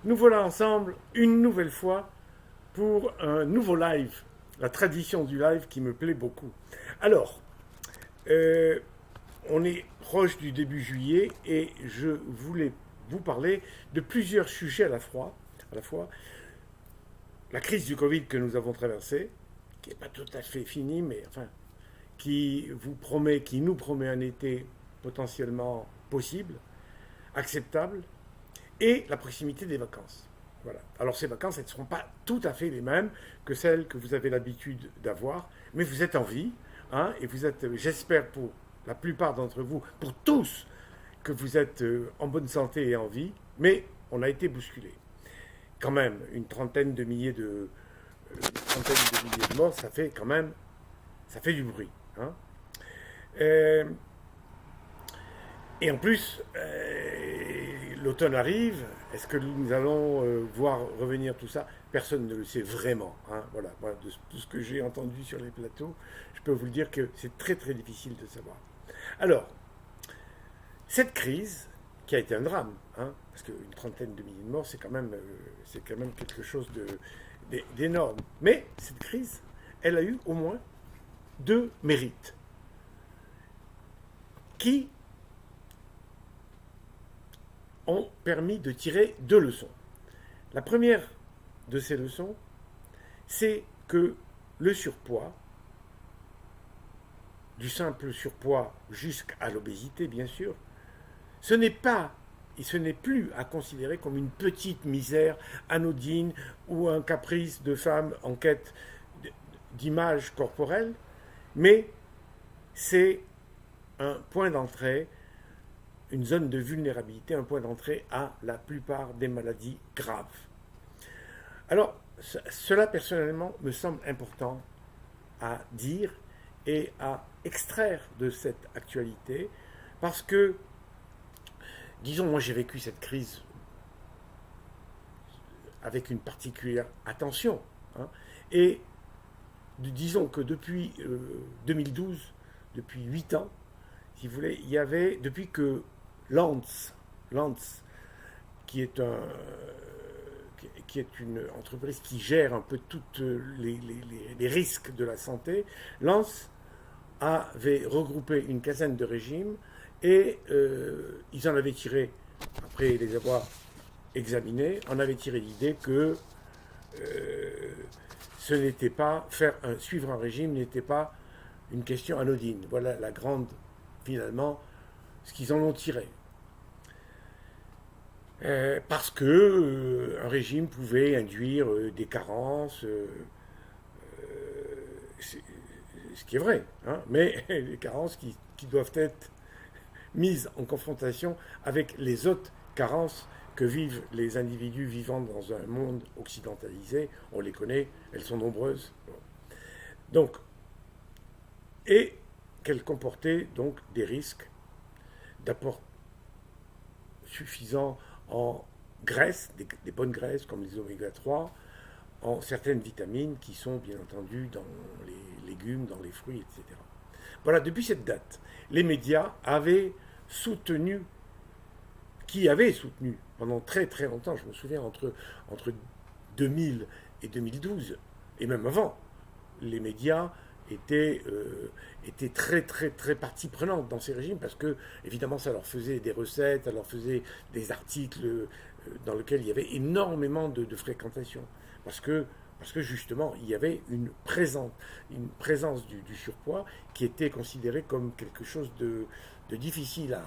Nous voilà ensemble une nouvelle fois pour un nouveau live, la tradition du live qui me plaît beaucoup. Alors, euh, on est proche du début juillet et je voulais vous parler de plusieurs sujets à la fois. La crise du Covid que nous avons traversée, qui n'est pas tout à fait finie, mais enfin, qui nous promet un été potentiellement possible, acceptable, et la proximité des vacances. Voilà. Alors ces vacances, elles ne seront pas tout à fait les mêmes que celles que vous avez l'habitude d'avoir, mais vous êtes en vie, hein, et vous êtes, j'espère pour la plupart d'entre vous, pour tous, que vous êtes en bonne santé et en vie, mais on a été bousculé. Quand même, une trentaine de milliers de morts, ça fait quand même, ça fait du bruit. Hein. Euh, Et en plus, l'automne arrive. Est-ce que nous allons voir revenir tout ça? Personne ne le sait vraiment. Hein. Voilà, de tout ce que j'ai entendu sur les plateaux, je peux vous le dire que c'est très très difficile de savoir. Alors, cette crise, qui a été un drame, hein, parce qu'une trentaine de milliers de morts, c'est quand même quelque chose d'énorme. Mais cette crise, elle a eu au moins deux mérites qui ont permis de tirer deux leçons. La première de ces leçons, c'est que le surpoids, du simple surpoids jusqu'à l'obésité bien sûr, ce n'est pas et ce n'est plus à considérer comme une petite misère anodine ou un caprice de femme en quête d'image corporelle, mais c'est un point d'entrée, une zone de vulnérabilité, un point d'entrée à la plupart des maladies graves. Alors, cela personnellement me semble important à dire et à extraire de cette actualité parce que, disons, moi j'ai vécu cette crise avec une particulière attention. Hein, et disons que depuis 2012, depuis 8 ans, si vous voulez, il y avait, depuis que Lance qui est une entreprise qui gère un peu tous les risques de la santé, Lance avait regroupé une quinzaine de régimes et ils en avaient tiré, après les avoir examinés, en avaient tiré l'idée que ce n'était pas, suivre un régime n'était pas une question anodine. Voilà la grande, finalement, ce qu'ils en ont tiré. Parce que un régime pouvait induire des carences, ce qui est vrai, hein, mais des carences qui doivent être mises en confrontation avec les autres carences que vivent les individus vivant dans un monde occidentalisé. On les connaît, elles sont nombreuses. Donc, et qu'elles comportaient donc des risques d'apport suffisant en graisses, des bonnes graisses comme les oméga 3, en certaines vitamines qui sont bien entendu dans les légumes, dans les fruits, etc. Voilà, depuis cette date, les médias avaient soutenu pendant très très longtemps, je me souviens entre 2000 et 2012, et même avant, les médias étaient très très très partie prenante dans ces régimes parce que évidemment ça leur faisait des recettes, ça leur faisait des articles dans lesquels il y avait énormément de fréquentation parce que justement il y avait une présence du surpoids qui était considérée comme quelque chose de difficile à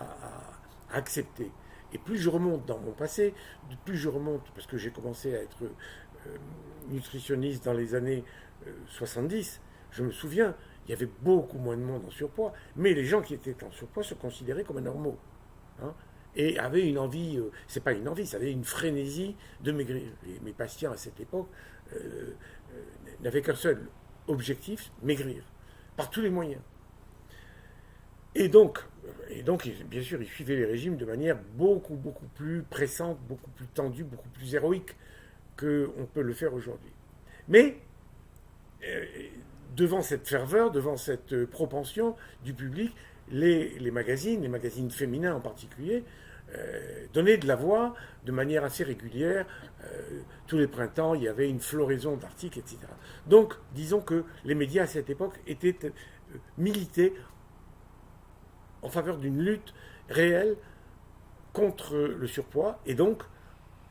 accepter. Et plus je remonte dans mon passé, plus je remonte, parce que j'ai commencé à être nutritionniste dans les années 70, je me souviens, il y avait beaucoup moins de monde en surpoids, mais les gens qui étaient en surpoids se considéraient comme normaux. Hein, et avaient une envie, c'est pas une envie, ça avait une frénésie de maigrir. Et mes patients à cette époque n'avaient qu'un seul objectif, maigrir, par tous les moyens. Et donc, bien sûr, ils suivaient les régimes de manière beaucoup, beaucoup plus pressante, beaucoup plus tendue, beaucoup plus héroïque qu'on peut le faire aujourd'hui. Mais euh, devant cette ferveur, devant cette propension du public, les magazines féminins en particulier, donné de la voix de manière assez régulière. Tous les printemps, il y avait une floraison d'articles, etc. Donc, disons que les médias à cette époque militaient en faveur d'une lutte réelle contre le surpoids et donc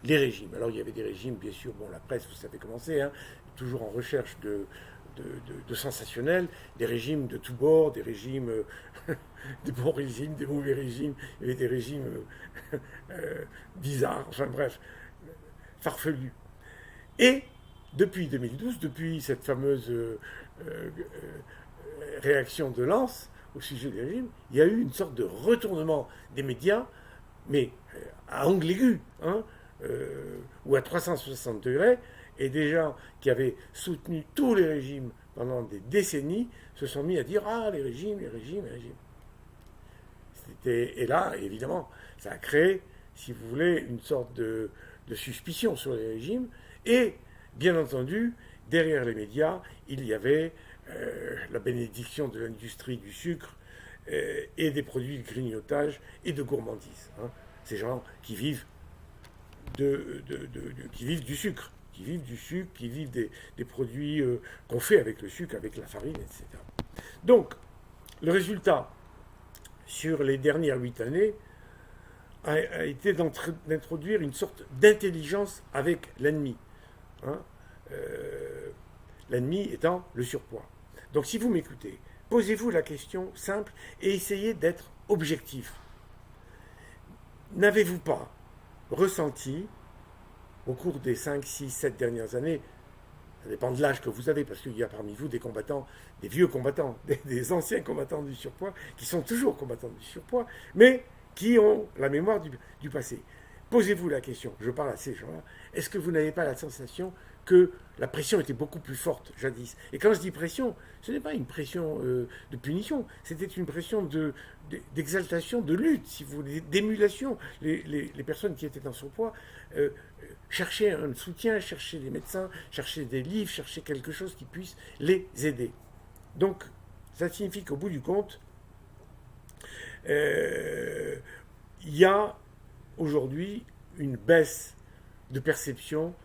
les régimes. Alors il y avait des régimes, bien sûr, bon, la presse, vous savez comment c'est, hein, toujours en recherche de sensationnel, des régimes de tous bords, des régimes, des bons régimes, des mauvais régimes, il y avait des régimes bizarres, enfin bref, farfelus. Et depuis 2012, depuis cette fameuse réaction de Lens au sujet des régimes, il y a eu une sorte de retournement des médias, mais à angle aigu, hein, ou à 360 degrés, et des gens qui avaient soutenu tous les régimes pendant des décennies se sont mis à dire ah, les régimes, les régimes, les régimes. Et là, évidemment, ça a créé, si vous voulez, une sorte de suspicion sur les régimes. Et, bien entendu, derrière les médias, il y avait la bénédiction de l'industrie du sucre et des produits de grignotage et de gourmandise. Hein. Ces gens qui vivent qui vivent du sucre, qui vivent des produits qu'on fait avec le sucre, avec la farine, etc. Donc, le résultat sur les dernières 8 années a été d'introduire une sorte d'intelligence avec l'ennemi. Hein, l'ennemi étant le surpoids. Donc si vous m'écoutez, posez-vous la question simple et essayez d'être objectif. N'avez-vous pas ressenti, au cours des 5, 6, 7 dernières années, ça dépend de l'âge que vous avez, parce qu'il y a parmi vous des combattants, des vieux combattants, des anciens combattants du surpoids, qui sont toujours combattants du surpoids, mais qui ont la mémoire du passé. Posez-vous la question, je parle à ces gens-là, est-ce que vous n'avez pas la sensation que la pression était beaucoup plus forte jadis? Et quand je dis pression, ce n'est pas une pression de punition, c'était une pression d'exaltation, de lutte, si vous voulez, d'émulation. Les personnes qui étaient dans son poids cherchaient un soutien, cherchaient des médecins, cherchaient des livres, cherchaient quelque chose qui puisse les aider. Donc, ça signifie qu'au bout du compte, il y a aujourd'hui une baisse de perception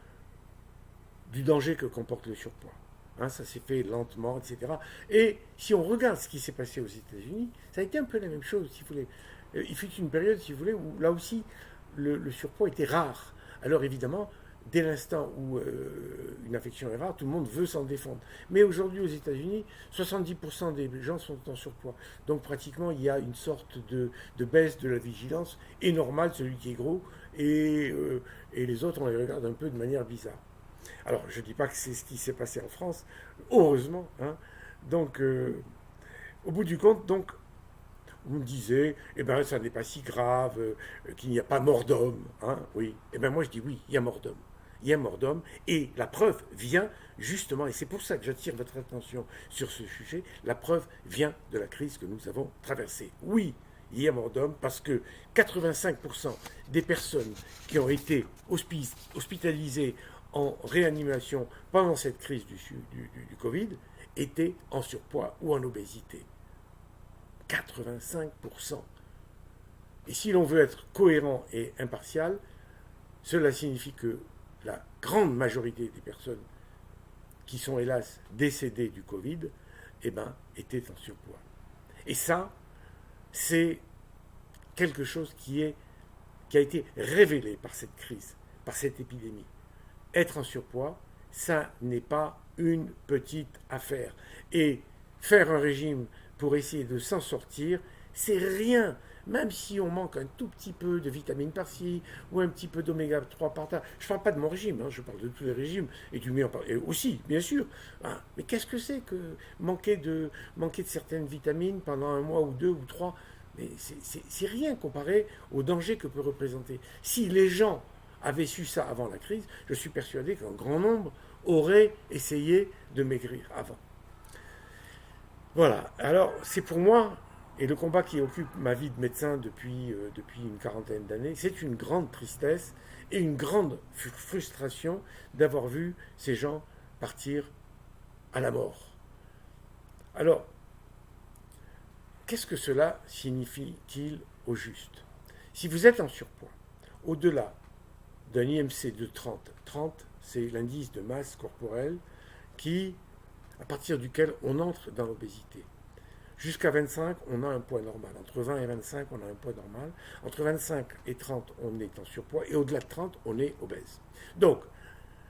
du danger que comporte le surpoids. Hein, ça s'est fait lentement, etc. Et si on regarde ce qui s'est passé aux États-Unis, ça a été un peu la même chose, si vous voulez. Il fut une période, si vous voulez, où là aussi, le surpoids était rare. Alors évidemment, dès l'instant où une infection est rare, tout le monde veut s'en défendre. Mais aujourd'hui, aux États-Unis, 70% des gens sont en surpoids. Donc pratiquement, il y a une sorte de baisse de la vigilance. Et normal, celui qui est gros, et les autres, on les regarde un peu de manière bizarre. Alors, je ne dis pas que c'est ce qui s'est passé en France, heureusement. Hein. Donc, au bout du compte, donc, on me disait, eh ben, ça n'est pas si grave, qu'il n'y a pas mort d'homme. Hein, oui. Eh bien, moi, je dis oui, il y a mort d'homme. Il y a mort d'homme, et la preuve vient justement, et c'est pour ça que j'attire votre attention sur ce sujet, la preuve vient de la crise que nous avons traversée. Oui, il y a mort d'homme parce que 85% des personnes qui ont été hospitalisées en réanimation pendant cette crise du Covid étaient en surpoids ou en obésité. 85%. Et si l'on veut être cohérent et impartial, cela signifie que la grande majorité des personnes qui sont hélas décédées du Covid, eh ben, étaient en surpoids. Et ça, c'est quelque chose qui a été révélé par cette crise, par cette épidémie. Être en surpoids, ça n'est pas une petite affaire. Et faire un régime pour essayer de s'en sortir, c'est rien. Même si on manque un tout petit peu de vitamines par-ci, ou un petit peu d'oméga 3 par-là. Je ne parle pas de mon régime, hein, je parle de tous les régimes, et du mien aussi, bien sûr. Hein, mais qu'est-ce que c'est que manquer de certaines vitamines pendant un mois ou 2 ou 3? Mais c'est rien comparé au danger que peut représenter. Si les gens avaient su ça avant la crise, je suis persuadé qu'un grand nombre auraient essayé de maigrir avant. Voilà, alors c'est pour moi, et le combat qui occupe ma vie de médecin depuis une quarantaine d'années, c'est une grande tristesse et une grande frustration d'avoir vu ces gens partir à la mort. Alors, qu'est-ce que cela signifie-t-il au juste? Si vous êtes en surpoids, au-delà d'un IMC de 30, 30 c'est l'indice de masse corporelle à partir duquel on entre dans l'obésité. Jusqu'à 25, on a un poids normal. Entre 20 et 25, on a un poids normal. Entre 25 et 30, on est en surpoids. Et au-delà de 30, on est obèse. Donc,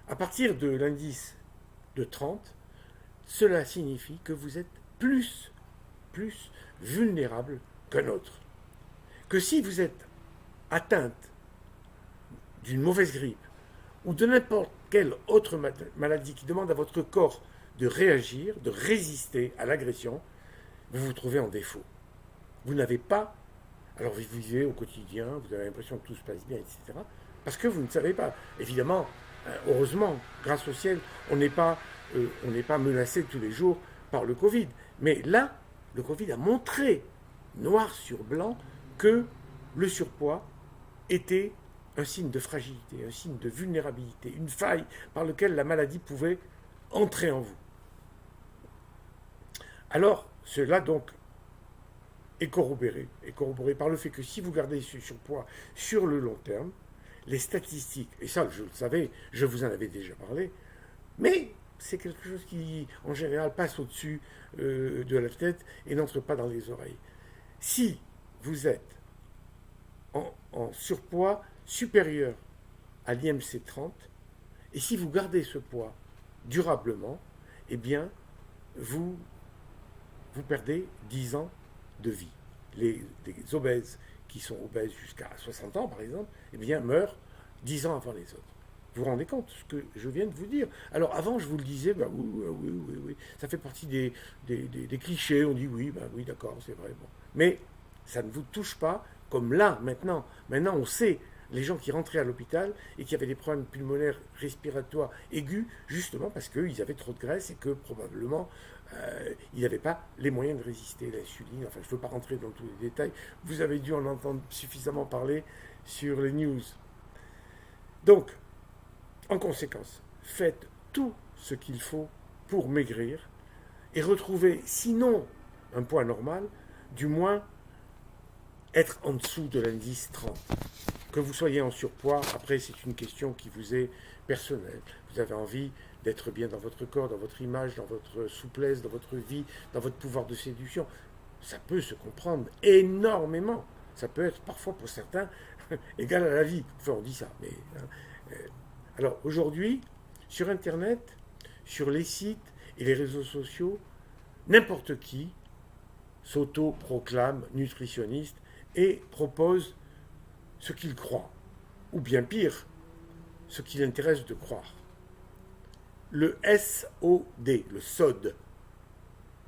à partir de l'indice de 30, cela signifie que vous êtes plus vulnérable qu'un autre. Que si vous êtes atteinte d'une mauvaise grippe ou de n'importe quelle autre maladie qui demande à votre corps de réagir, de résister à l'agression, vous vous trouvez en défaut. Vous n'avez pas, alors vous vivez au quotidien, vous avez l'impression que tout se passe bien, etc. Parce que vous ne savez pas. Évidemment, heureusement, grâce au ciel, on n'est pas menacé tous les jours par le Covid. Mais là, le Covid a montré, noir sur blanc, que le surpoids était un signe de fragilité, un signe de vulnérabilité, une faille par laquelle la maladie pouvait entrer en vous. Alors, cela donc est corroboré par le fait que si vous gardez ce surpoids sur le long terme, les statistiques, et ça je le savais, je vous en avais déjà parlé, mais c'est quelque chose qui en général passe au-dessus de la tête et n'entre pas dans les oreilles. Si vous êtes en surpoids supérieur à l'IMC 30, et si vous gardez ce poids durablement, eh bien, vous perdez 10 ans de vie. Les obèses qui sont obèses jusqu'à 60 ans, par exemple, eh bien, meurent 10 ans avant les autres. Vous vous rendez compte de ce que je viens de vous dire? Alors, avant, je vous le disais, bah, oui, ça fait partie des clichés, on dit oui, bah, oui, d'accord, c'est vrai. Bon. Mais ça ne vous touche pas comme là, maintenant. Maintenant, on sait les gens qui rentraient à l'hôpital et qui avaient des problèmes pulmonaires respiratoires aigus, justement parce qu'ils avaient trop de graisse et que probablement ils n'avaient pas les moyens de résister à l'insuline. Enfin, je ne veux pas rentrer dans tous les détails. Vous avez dû en entendre suffisamment parler sur les news. Donc, en conséquence, faites tout ce qu'il faut pour maigrir et retrouver, sinon un poids normal, du moins être en dessous de l'indice 30. Que vous soyez en surpoids, après c'est une question qui vous est personnelle. Vous avez envie d'être bien dans votre corps, dans votre image, dans votre souplesse, dans votre vie, dans votre pouvoir de séduction. Ça peut se comprendre énormément. Ça peut être parfois pour certains égal à la vie. Enfin, on dit ça. Mais, alors aujourd'hui, sur Internet, sur les sites et les réseaux sociaux, n'importe qui s'auto-proclame nutritionniste et propose ce qu'il croit, ou bien pire, ce qu'il intéresse de croire. Le SOD, le SOD,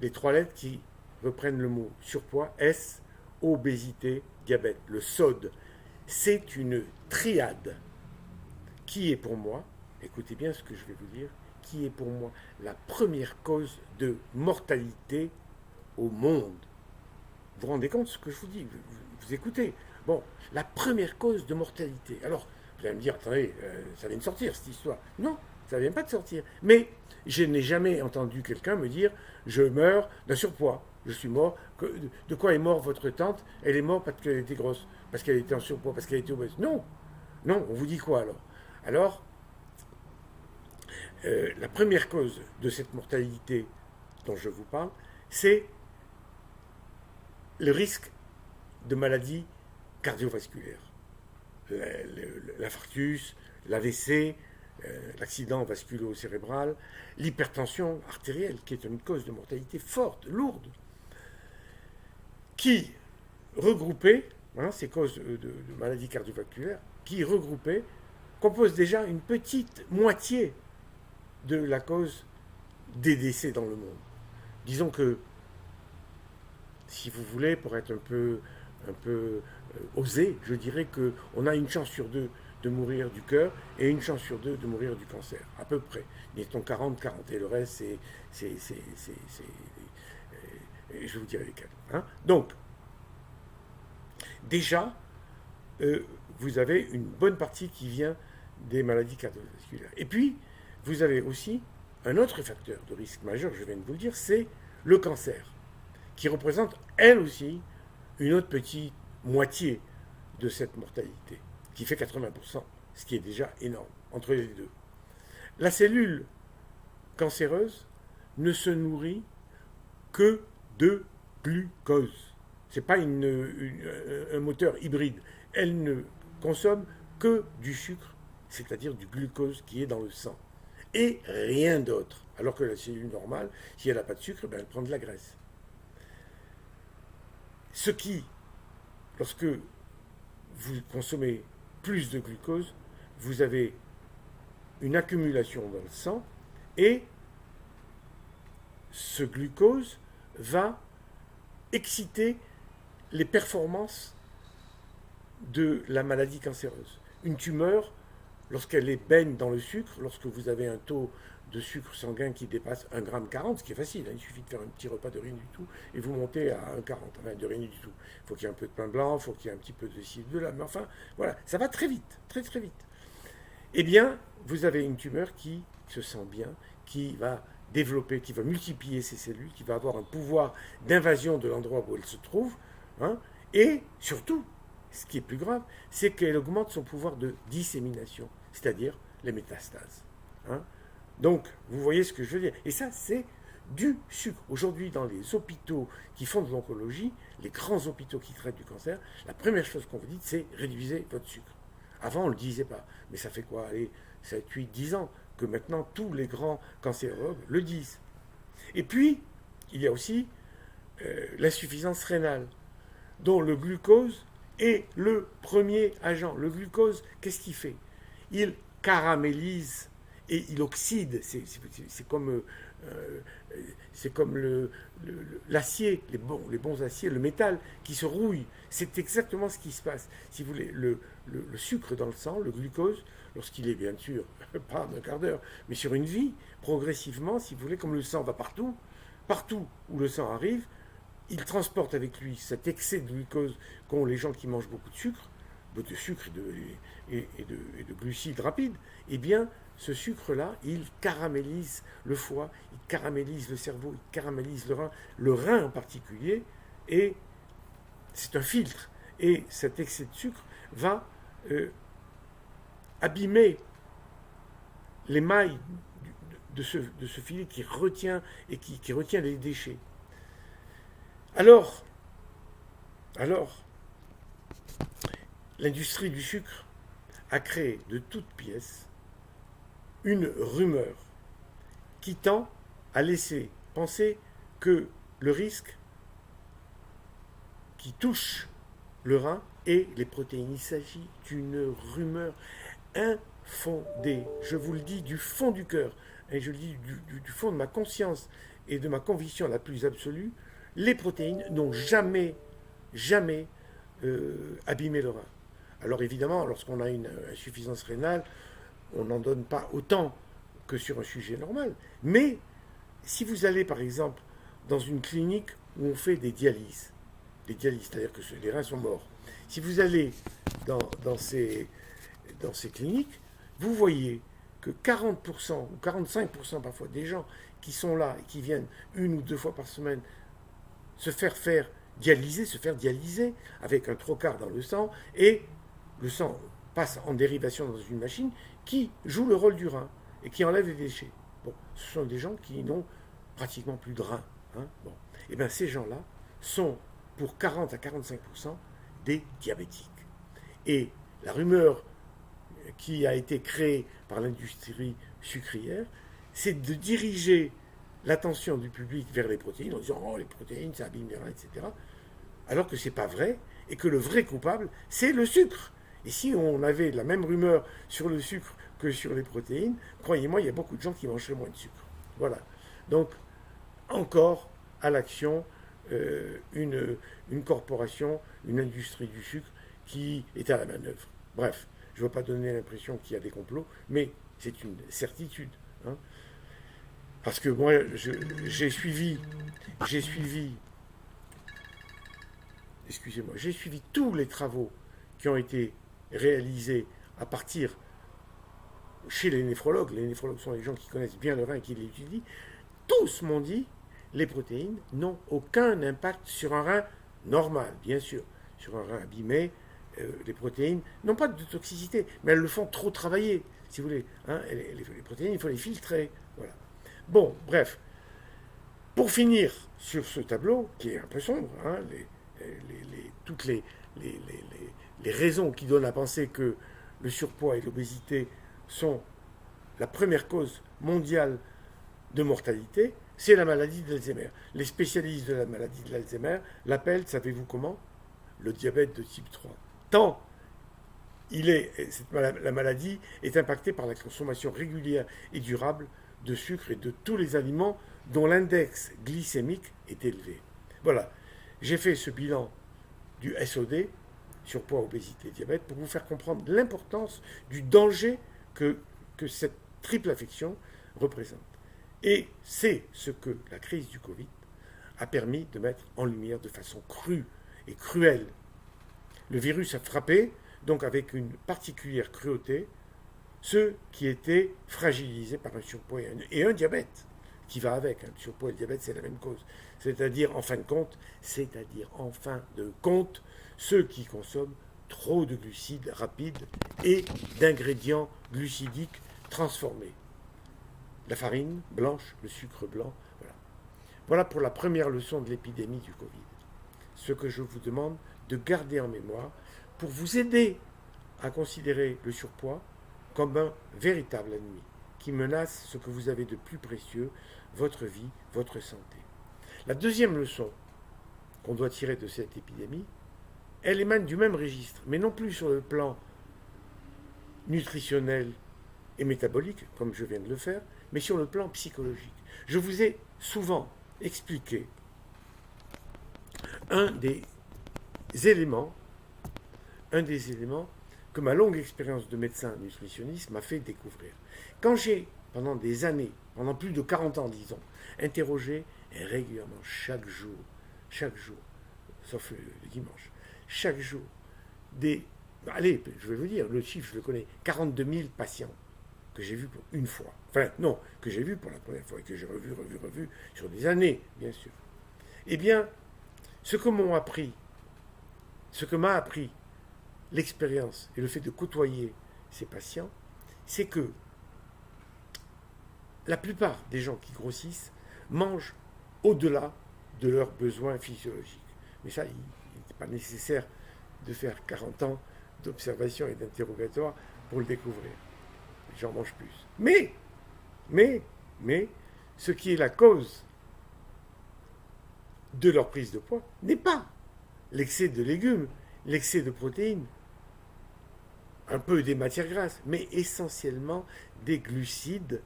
les trois lettres qui reprennent le mot surpoids, S, obésité, diabète, le SOD, c'est une triade qui est pour moi, écoutez bien ce que je vais vous dire, qui est pour moi la première cause de mortalité au monde. Vous vous rendez compte de ce que je vous dis, vous écoutez. Bon, la première cause de mortalité. Alors, vous allez me dire, attendez, ça vient de sortir cette histoire. Non, ça ne vient pas de sortir. Mais je n'ai jamais entendu quelqu'un me dire, je meurs d'un surpoids. Je suis mort. De quoi est morte votre tante? Elle est morte parce qu'elle était grosse, parce qu'elle était en surpoids, parce qu'elle était obèse. Non, non, on vous dit quoi alors? Alors, la première cause de cette mortalité dont je vous parle, c'est le risque de maladies cardiovasculaires. L'infarctus, l'AVC, l'accident vasculo-cérébral, l'hypertension artérielle, qui est une cause de mortalité forte, lourde, qui regroupées, ces causes de maladies cardiovasculaires, qui regroupées composent déjà une petite moitié de la cause des décès dans le monde. Disons que, si vous voulez, pour être un peu osé, je dirais qu'on a une chance sur deux de mourir du cœur et une chance sur deux de mourir du cancer, à peu près. Mettons 40, et le reste, je vous dirai lesquels. Hein. Donc, déjà, vous avez une bonne partie qui vient des maladies cardiovasculaires. Et puis, vous avez aussi un autre facteur de risque majeur, je viens de vous le dire, c'est le cancer, qui représente, elle aussi, une autre petite moitié de cette mortalité, qui fait 80%, ce qui est déjà énorme, entre les deux. La cellule cancéreuse ne se nourrit que de glucose. Ce n'est pas un moteur hybride. Elle ne consomme que du sucre, c'est-à-dire du glucose qui est dans le sang. Et rien d'autre. Alors que la cellule normale, si elle n'a pas de sucre, ben elle prend de la graisse. Ce qui, lorsque vous consommez plus de glucose, vous avez une accumulation dans le sang et ce glucose va exciter les performances de la maladie cancéreuse. Une tumeur, lorsqu'elle est baigne dans le sucre, lorsque vous avez un taux de sucre sanguin qui dépasse 1,40 g, ce qui est facile, hein, il suffit de faire un petit repas de rien du tout et vous montez à 1,40 g, enfin de rien du tout. Il faut qu'il y ait un peu de pain blanc, il faut qu'il y ait un petit peu de ci, de là, mais enfin, voilà, ça va très vite, très très vite. Eh bien, vous avez une tumeur qui se sent bien, qui va développer, qui va multiplier ses cellules, qui va avoir un pouvoir d'invasion de l'endroit où elle se trouve, hein, et surtout, ce qui est plus grave, c'est qu'elle augmente son pouvoir de dissémination, c'est-à-dire les métastases. Hein. Donc, vous voyez ce que je veux dire. Et ça, c'est du sucre. Aujourd'hui, dans les hôpitaux qui font de l'oncologie, les grands hôpitaux qui traitent du cancer, la première chose qu'on vous dit, c'est réduisez votre sucre. Avant, on ne le disait pas. Mais ça fait quoi? Allez, 7, 8, 10 ans que maintenant tous les grands cancérologues le disent. Et puis, il y a aussi l'insuffisance rénale, dont le glucose est le premier agent. Le glucose, qu'est-ce qu'il fait? Il caramélise et il oxyde. C'est comme l'acier, les bons aciers, le métal qui se rouille. C'est exactement ce qui se passe. Si vous voulez, le sucre dans le sang, le glucose, lorsqu'il est bien sûr, pas en un quart d'heure, mais sur une vie, progressivement, si vous voulez, comme le sang va partout, partout où le sang arrive, il transporte avec lui cet excès de glucose qu'ont les gens qui mangent beaucoup de sucre et de glucides rapides. Eh bien, ce sucre-là, il caramélise le foie, il caramélise le cerveau, il caramélise le rein en particulier, et c'est un filtre. Et cet excès de sucre va abîmer les mailles de ce filet qui retient et qui retient les déchets. Alors, l'industrie du sucre a créé de toutes pièces une rumeur qui tend à laisser penser que le risque qui touche le rein et les protéines, il s'agit d'une rumeur infondée. Je vous le dis du fond du cœur, et je le dis du fond de ma conscience et de ma conviction la plus absolue, les protéines n'ont jamais abîmé le rein. Alors évidemment, lorsqu'on a une insuffisance rénale, on n'en donne pas autant que sur un sujet normal. Mais si vous allez par exemple dans une clinique où on fait des dialyses, c'est-à-dire que les reins sont morts, si vous allez dans ces cliniques, vous voyez que 40% ou 45% parfois des gens qui sont là et qui viennent 1 ou 2 fois par semaine se faire dialyser avec un trocard dans le sang, et le sang passe en dérivation dans une machine qui joue le rôle du rein et qui enlève les déchets. Bon, ce sont des gens qui n'ont pratiquement plus de rein. Hein. Bon. Et bien ces gens-là sont pour 40 à 45% des diabétiques. Et la rumeur qui a été créée par l'industrie sucrière, c'est de diriger l'attention du public vers les protéines en disant « Oh, les protéines, ça abîme les reins, etc. » Alors que ce n'est pas vrai, et que le vrai coupable, c'est le sucre. Et si on avait la même rumeur sur le sucre que sur les protéines, croyez-moi, il y a beaucoup de gens qui mangeraient moins de sucre. Voilà. Donc, encore à l'action, une corporation, une industrie du sucre qui est à la manœuvre. Bref, je ne veux pas donner l'impression qu'il y a des complots, mais c'est une certitude. Hein. Parce que moi, j'ai suivi tous les travaux qui ont été réalisés à partir chez les néphrologues. Les néphrologues sont les gens qui connaissent bien le rein et qui l'étudient. Tous m'ont dit les protéines n'ont aucun impact sur un rein normal, bien sûr. Sur un rein abîmé, les protéines n'ont pas de toxicité, mais elles le font trop travailler, si vous voulez. Hein, les protéines, il faut les filtrer. Voilà. Bon, bref. Pour finir sur ce tableau, qui est un peu sombre, hein, toutes les raisons qui donnent à penser que le surpoids et l'obésité sont la première cause mondiale de mortalité, c'est la maladie d'Alzheimer. Les spécialistes de la maladie de l'Alzheimer l'appellent, savez-vous comment? Le diabète de type 3. Tant la maladie est impactée par la consommation régulière et durable de sucre et de tous les aliments dont l'index glycémique est élevé. Voilà, j'ai fait ce bilan du SOD, surpoids, obésité, diabète, pour vous faire comprendre l'importance du danger que cette triple affection représente. Et c'est ce que la crise du Covid a permis de mettre en lumière de façon crue et cruelle. Le virus a frappé, donc avec une particulière cruauté, ceux qui étaient fragilisés par un surpoids et un diabète qui va avec. Le surpoids et le diabète, c'est la même cause. C'est-à-dire, en fin de compte, ceux qui consomment trop de glucides rapides et d'ingrédients glucidiques transformés. La farine blanche, le sucre blanc, voilà. Voilà pour la première leçon de l'épidémie du Covid. Ce que je vous demande de garder en mémoire pour vous aider à considérer le surpoids comme un véritable ennemi qui menace ce que vous avez de plus précieux, votre vie, votre santé. La deuxième leçon qu'on doit tirer de cette épidémie, elle émane du même registre, mais non plus sur le plan nutritionnel et métabolique, comme je viens de le faire, mais sur le plan psychologique. Je vous ai souvent expliqué un des éléments que ma longue expérience de médecin nutritionniste m'a fait découvrir. Quand j'ai, pendant des années, pendant plus de 40 ans, disons, interrogé régulièrement, chaque jour, sauf le dimanche, chaque jour, allez, je vais vous dire, le chiffre, je le connais, 42 000 patients que j'ai vus pour une fois. Enfin, non, que j'ai vus pour la première fois et que j'ai revu sur des années, bien sûr. Eh bien, ce que m'a appris l'expérience et le fait de côtoyer ces patients, c'est que la plupart des gens qui grossissent mangent au-delà de leurs besoins physiologiques. Mais ça, il n'est pas nécessaire de faire 40 ans d'observation et d'interrogatoire pour le découvrir. Les gens mangent plus. Mais, ce qui est la cause de leur prise de poids n'est pas l'excès de légumes, l'excès de protéines, un peu des matières grasses, mais essentiellement des glucides.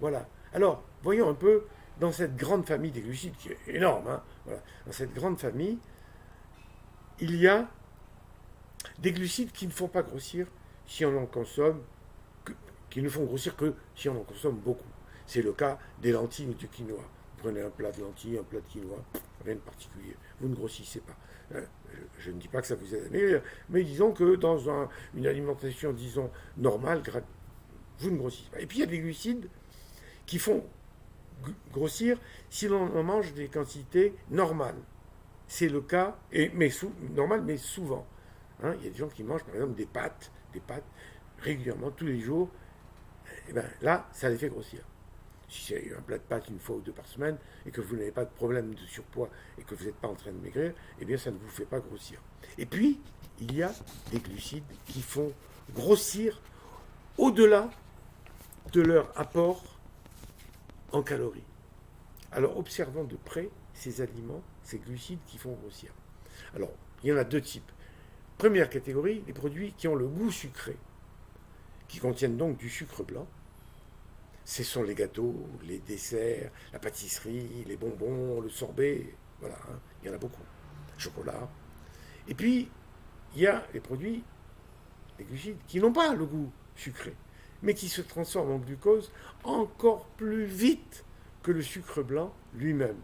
Voilà. Alors, voyons un peu dans cette grande famille des glucides, qui est énorme, hein, voilà. Dans cette grande famille, il y a des glucides qui ne font pas grossir si on en consomme, qui ne font grossir que si on en consomme beaucoup. C'est le cas des lentilles ou du quinoa. Vous prenez un plat de lentilles, un plat de quinoa, rien de particulier. Vous ne grossissez pas. Je ne dis pas que ça vous aide, mais disons que dans une alimentation, disons, normale, vous ne grossissez pas. Et puis il y a des glucides qui font grossir si l'on en mange des quantités normales. C'est le cas, normal, mais souvent. Hein, il y a des gens qui mangent par exemple des pâtes régulièrement, tous les jours. Et bien là, ça les fait grossir. Si c'est un plat de pâtes une fois ou deux par semaine et que vous n'avez pas de problème de surpoids et que vous n'êtes pas en train de maigrir, eh bien ça ne vous fait pas grossir. Et puis, il y a des glucides qui font grossir au-delà de leur apport en calories. Alors observons de près ces aliments, ces glucides qui font grossir. Alors, il y en a deux types. Première catégorie, les produits qui ont le goût sucré, qui contiennent donc du sucre blanc. Ce sont les gâteaux, les desserts, la pâtisserie, les bonbons, le sorbet, voilà, hein, il y en a beaucoup. Chocolat. Et puis, il y a les produits, les glucides, qui n'ont pas le goût sucré, mais qui se transforment en glucose encore plus vite que le sucre blanc lui-même.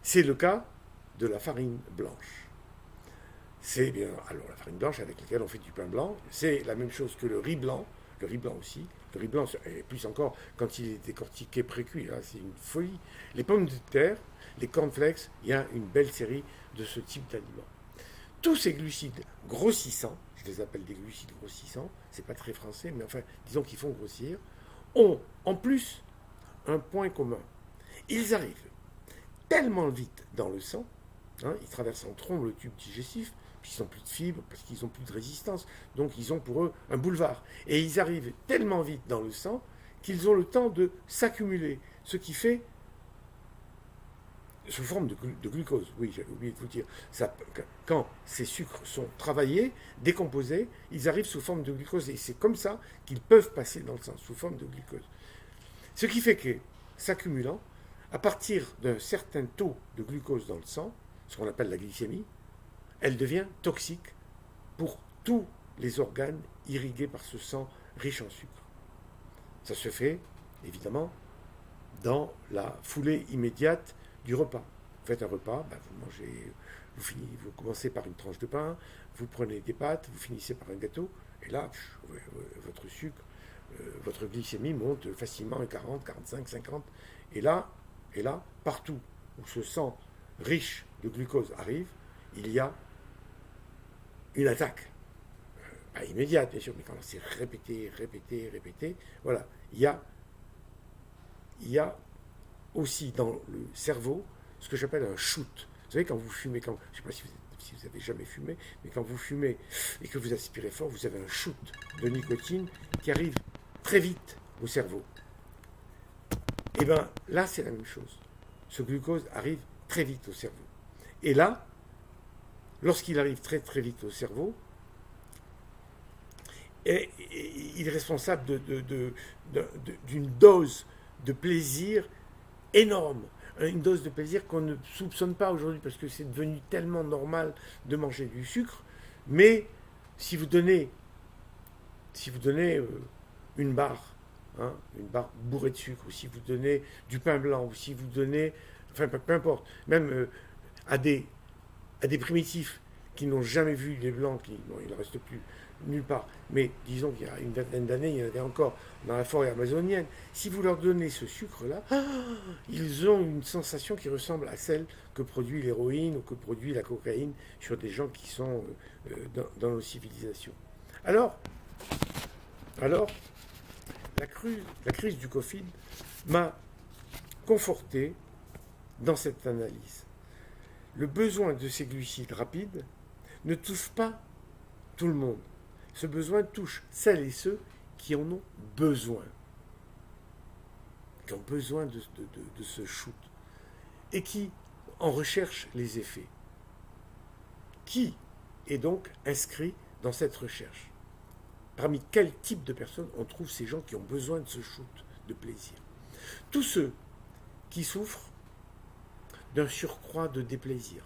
C'est le cas de la farine blanche. C'est bien, alors la farine blanche avec laquelle on fait du pain blanc, c'est la même chose que le riz blanc aussi. Le riz blanc, et plus encore quand il est décortiqué pré-cuit, là, c'est une folie. Les pommes de terre, les cornflakes, il y a une belle série de ce type d'aliments. tous ces glucides grossissants, je les appelle des glucides grossissants, c'est pas très français, mais enfin, disons qu'ils font grossir, ont en plus un point commun. Ils arrivent tellement vite dans le sang, ils traversent en trombe le tube digestif, puis ils n'ont plus de fibres parce qu'ils n'ont plus de résistance, donc ils ont pour eux un boulevard. Et ils arrivent tellement vite dans le sang qu'ils ont le temps de s'accumuler, ce qui fait sous forme de glucose. Oui, j'avais oublié de vous dire. Ça, quand ces sucres sont travaillés, décomposés, ils arrivent sous forme de glucose. Et c'est comme ça qu'ils peuvent passer dans le sang, sous forme de glucose. Ce qui fait que, s'accumulant, à partir d'un certain taux de glucose dans le sang, ce qu'on appelle la glycémie, elle devient toxique pour tous les organes irrigués par ce sang riche en sucre. Ça se fait, évidemment, dans la foulée immédiate du repas. Vous faites un repas, vous mangez, vous commencez par une tranche de pain, vous prenez des pâtes, vous finissez par un gâteau, et là, votre sucre, votre glycémie monte facilement à 40, 45, 50. Et là, partout où ce sang riche de glucose arrive, il y a une attaque. Pas immédiate, bien sûr, mais quand c'est répété, voilà, il y a aussi dans le cerveau ce que j'appelle un shoot. Vous savez, quand vous fumez, je ne sais pas si vous avez jamais fumé, mais quand vous fumez et que vous aspirez fort, vous avez un shoot de nicotine qui arrive très vite au cerveau. Et bien là, c'est la même chose. Ce glucose arrive très vite au cerveau. Et là, lorsqu'il arrive très très vite au cerveau, il est responsable d'une dose de plaisir énorme. Une dose de plaisir qu'on ne soupçonne pas aujourd'hui parce que c'est devenu tellement normal de manger du sucre. Mais si vous donnez une barre bourrée de sucre, ou si vous donnez du pain blanc, ou si vous donnez, enfin peu importe, même à des primitifs qui n'ont jamais vu les blancs, il ne reste plus nulle part, mais disons qu'il y a une vingtaine d'années, il y en avait encore dans la forêt amazonienne, si vous leur donnez ce sucre-là, ils ont une sensation qui ressemble à celle que produit l'héroïne ou que produit la cocaïne sur des gens qui sont dans nos civilisations. Alors, la crise du Covid m'a conforté dans cette analyse. Le besoin de ces glucides rapides ne touche pas tout le monde. Ce besoin touche celles et ceux qui en ont besoin, de ce shoot, et qui en recherchent les effets. Qui est donc inscrit dans cette recherche? Parmi quel type de personnes on trouve ces gens qui ont besoin de ce shoot de plaisir? Tous ceux qui souffrent d'un surcroît de déplaisir,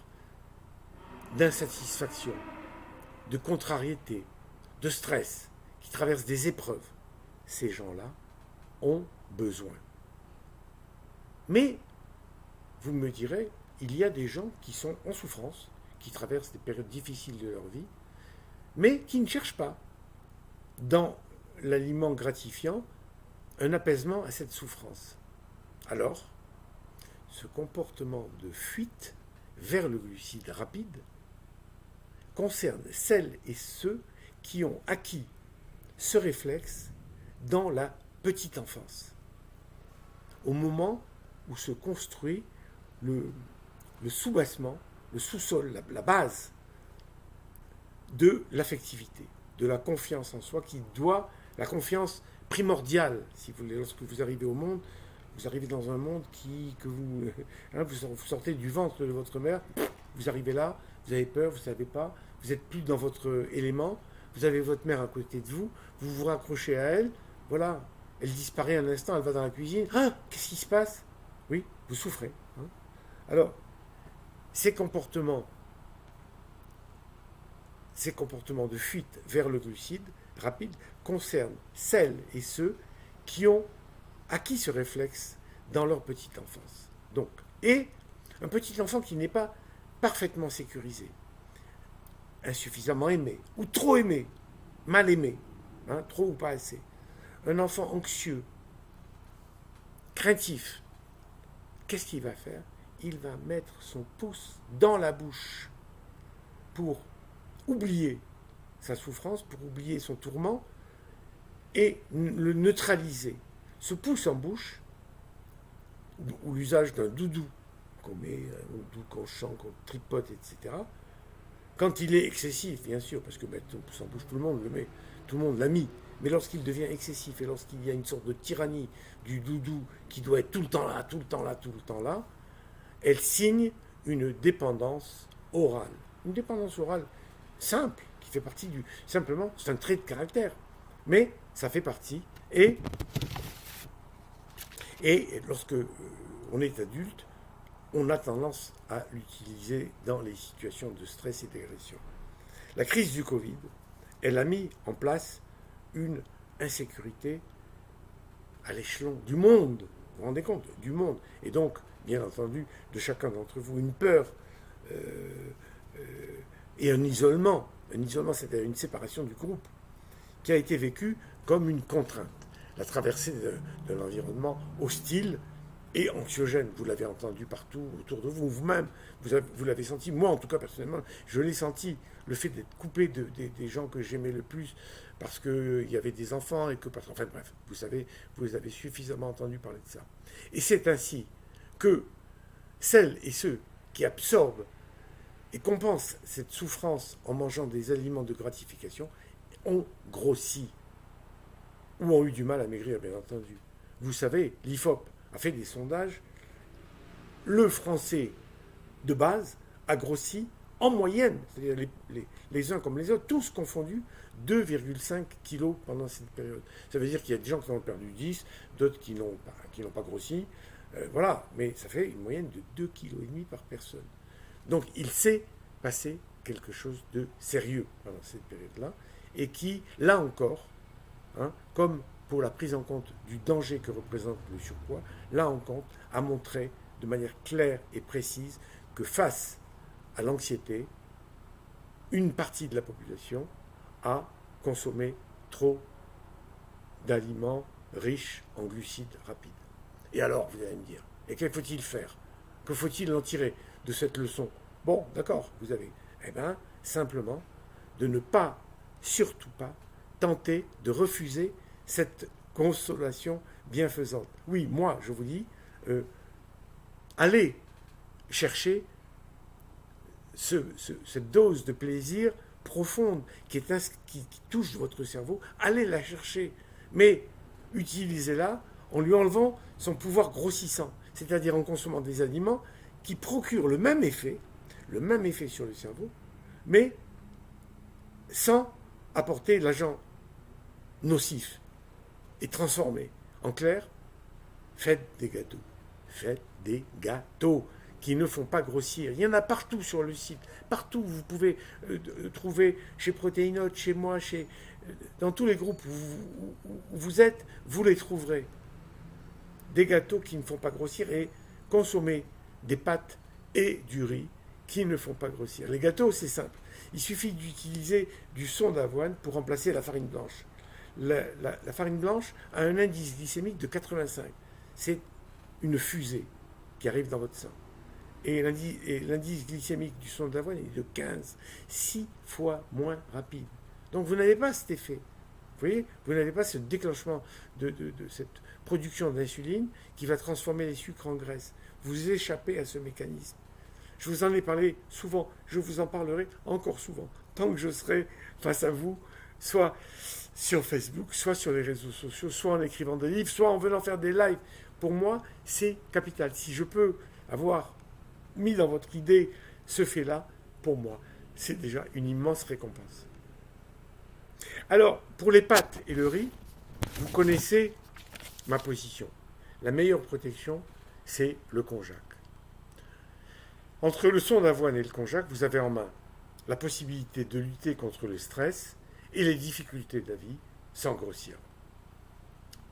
d'insatisfaction, de contrariété, de stress, qui traversent des épreuves, ces gens-là ont besoin. Mais, vous me direz, il y a des gens qui sont en souffrance, qui traversent des périodes difficiles de leur vie, mais qui ne cherchent pas, dans l'aliment gratifiant, un apaisement à cette souffrance. Alors, ce comportement de fuite vers le glucide rapide concerne celles et ceux qui ont acquis ce réflexe dans la petite enfance, au moment où se construit le soubassement, le sous-sol, la base de l'affectivité, de la confiance en soi, la confiance primordiale, si vous voulez, lorsque vous arrivez au monde, vous arrivez dans un monde vous sortez du ventre de votre mère, vous arrivez là, vous avez peur, vous ne savez pas, vous n'êtes plus dans votre élément, vous avez votre mère à côté de vous, vous vous raccrochez à elle, voilà, elle disparaît un instant, elle va dans la cuisine, qu'est-ce qui se passe? Oui, vous souffrez. Alors, ces comportements de fuite vers le glucide rapide concernent celles et ceux qui ont acquis ce réflexe dans leur petite enfance. Donc, et un petit enfant qui n'est pas parfaitement sécurisé, insuffisamment aimé, ou trop aimé, mal aimé, trop ou pas assez. Un enfant anxieux, craintif, qu'est-ce qu'il va faire? Il va mettre son pouce dans la bouche pour oublier sa souffrance, pour oublier son tourment et le neutraliser. Ce pouce en bouche, ou l'usage d'un doudou qu'on met, un doudou qu'on chante, qu'on tripote, etc., quand il est excessif, bien sûr, parce que mettre son pouce en bouche, tout le monde le met, tout le monde l'a mis, mais lorsqu'il devient excessif et lorsqu'il y a une sorte de tyrannie du doudou qui doit être tout le temps là, tout le temps là, tout le temps là, elle signe une dépendance orale. Une dépendance orale simple, qui fait partie du... Simplement, c'est un trait de caractère. Mais ça fait partie. Et lorsque on est adulte, on a tendance à l'utiliser dans les situations de stress et d'agression. La crise du Covid, elle a mis en place une insécurité à l'échelon du monde. Vous vous rendez compte? Du monde. Et donc, bien entendu, de chacun d'entre vous, une peur et un isolement. Un isolement, c'est-à-dire une séparation du groupe, qui a été vécu comme une contrainte. La traversée de l'environnement hostile et anxiogène. Vous l'avez entendu partout autour de vous. Vous-même, vous l'avez senti. Moi, en tout cas, personnellement, je l'ai senti. Le fait d'être coupé des gens que j'aimais le plus parce qu'il y avait des enfants et que... Enfin bref, vous savez, vous avez suffisamment entendu parler de ça. Et c'est ainsi que celles et ceux qui absorbent et compensent cette souffrance en mangeant des aliments de gratification ont grossi ou ont eu du mal à maigrir, bien entendu. Vous savez, l'IFOP a fait des sondages. Le français de base a grossi en moyenne, c'est-à-dire les uns comme les autres, tous confondus, 2,5 kilos pendant cette période. Ça veut dire qu'il y a des gens qui en ont perdu 10, d'autres qui n'ont pas grossi. Voilà, mais ça fait une moyenne de 2,5 kg par personne. Donc il s'est passé quelque chose de sérieux pendant cette période-là, et qui, là encore, comme pour la prise en compte du danger que représente le surpoids, là encore, a montré de manière claire et précise que face à l'anxiété, une partie de la population a consommé trop d'aliments riches en glucides rapides. Et alors, vous allez me dire, et que faut-il faire? Que faut-il en tirer de cette leçon? Bon, d'accord, vous avez. Eh bien, simplement, de ne pas, surtout pas, tenter de refuser cette consolation bienfaisante. Oui, moi, je vous dis, allez chercher cette dose de plaisir profonde qui touche votre cerveau, allez la chercher, mais utilisez-la en lui enlevant son pouvoir grossissant, c'est-à-dire en consommant des aliments qui procurent le même effet sur le cerveau, mais sans apporter l'agent nocif et transformé. En clair, faites des gâteaux. Faites des gâteaux qui ne font pas grossir. Il y en a partout sur le site. Partout, vous pouvez trouver chez Protéinote, chez moi, dans tous les groupes où vous êtes, vous les trouverez. Des gâteaux qui ne font pas grossir et consommer des pâtes et du riz qui ne font pas grossir. Les gâteaux, c'est simple. Il suffit d'utiliser du son d'avoine pour remplacer la farine blanche. La farine blanche a un indice glycémique de 85. C'est une fusée qui arrive dans votre sang. Et l'indice glycémique du son d'avoine est de 15, 6 fois moins rapide. Donc vous n'avez pas cet effet. Vous voyez, vous n'avez pas ce déclenchement de cette production d'insuline qui va transformer les sucres en graisse. Vous échappez à ce mécanisme. Je vous en ai parlé souvent, je vous en parlerai encore souvent, tant que je serai face à vous, soit sur Facebook, soit sur les réseaux sociaux, soit en écrivant des livres, soit en venant faire des lives. Pour moi, c'est capital. Si je peux avoir mis dans votre idée ce fait-là, pour moi, c'est déjà une immense récompense. Alors, pour les pâtes et le riz, vous connaissez ma position. La meilleure protection, c'est le konjac. Entre le son d'avoine et le konjac, vous avez en main la possibilité de lutter contre le stress et les difficultés de la vie sans grossir.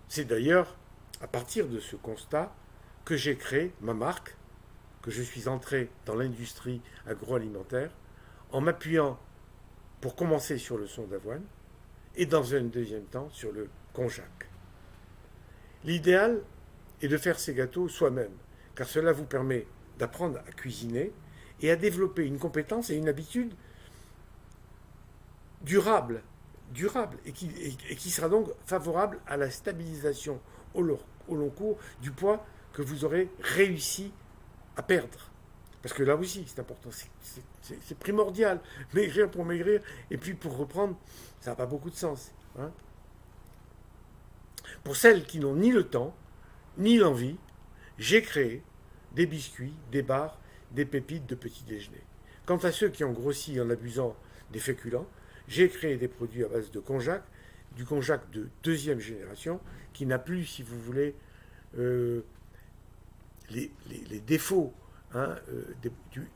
C'est d'ailleurs à partir de ce constat que j'ai créé ma marque, que je suis entré dans l'industrie agroalimentaire en m'appuyant pour commencer sur le son d'avoine et dans un deuxième temps sur le konjac. L'idéal est de faire ces gâteaux soi-même, car cela vous permet d'apprendre à cuisiner et à développer une compétence et une habitude durable, et qui sera donc favorable à la stabilisation au long cours du poids que vous aurez réussi à perdre. Parce que là aussi, c'est important, c'est primordial. Maigrir pour maigrir, et puis pour reprendre, ça n'a pas beaucoup de sens. Hein. Pour celles qui n'ont ni le temps, ni l'envie, j'ai créé des biscuits, des barres, des pépites de petit déjeuner. Quant à ceux qui ont grossi en abusant des féculents, j'ai créé des produits à base de konjac, du konjac de deuxième génération, qui n'a plus, si vous voulez, euh, les défauts hein,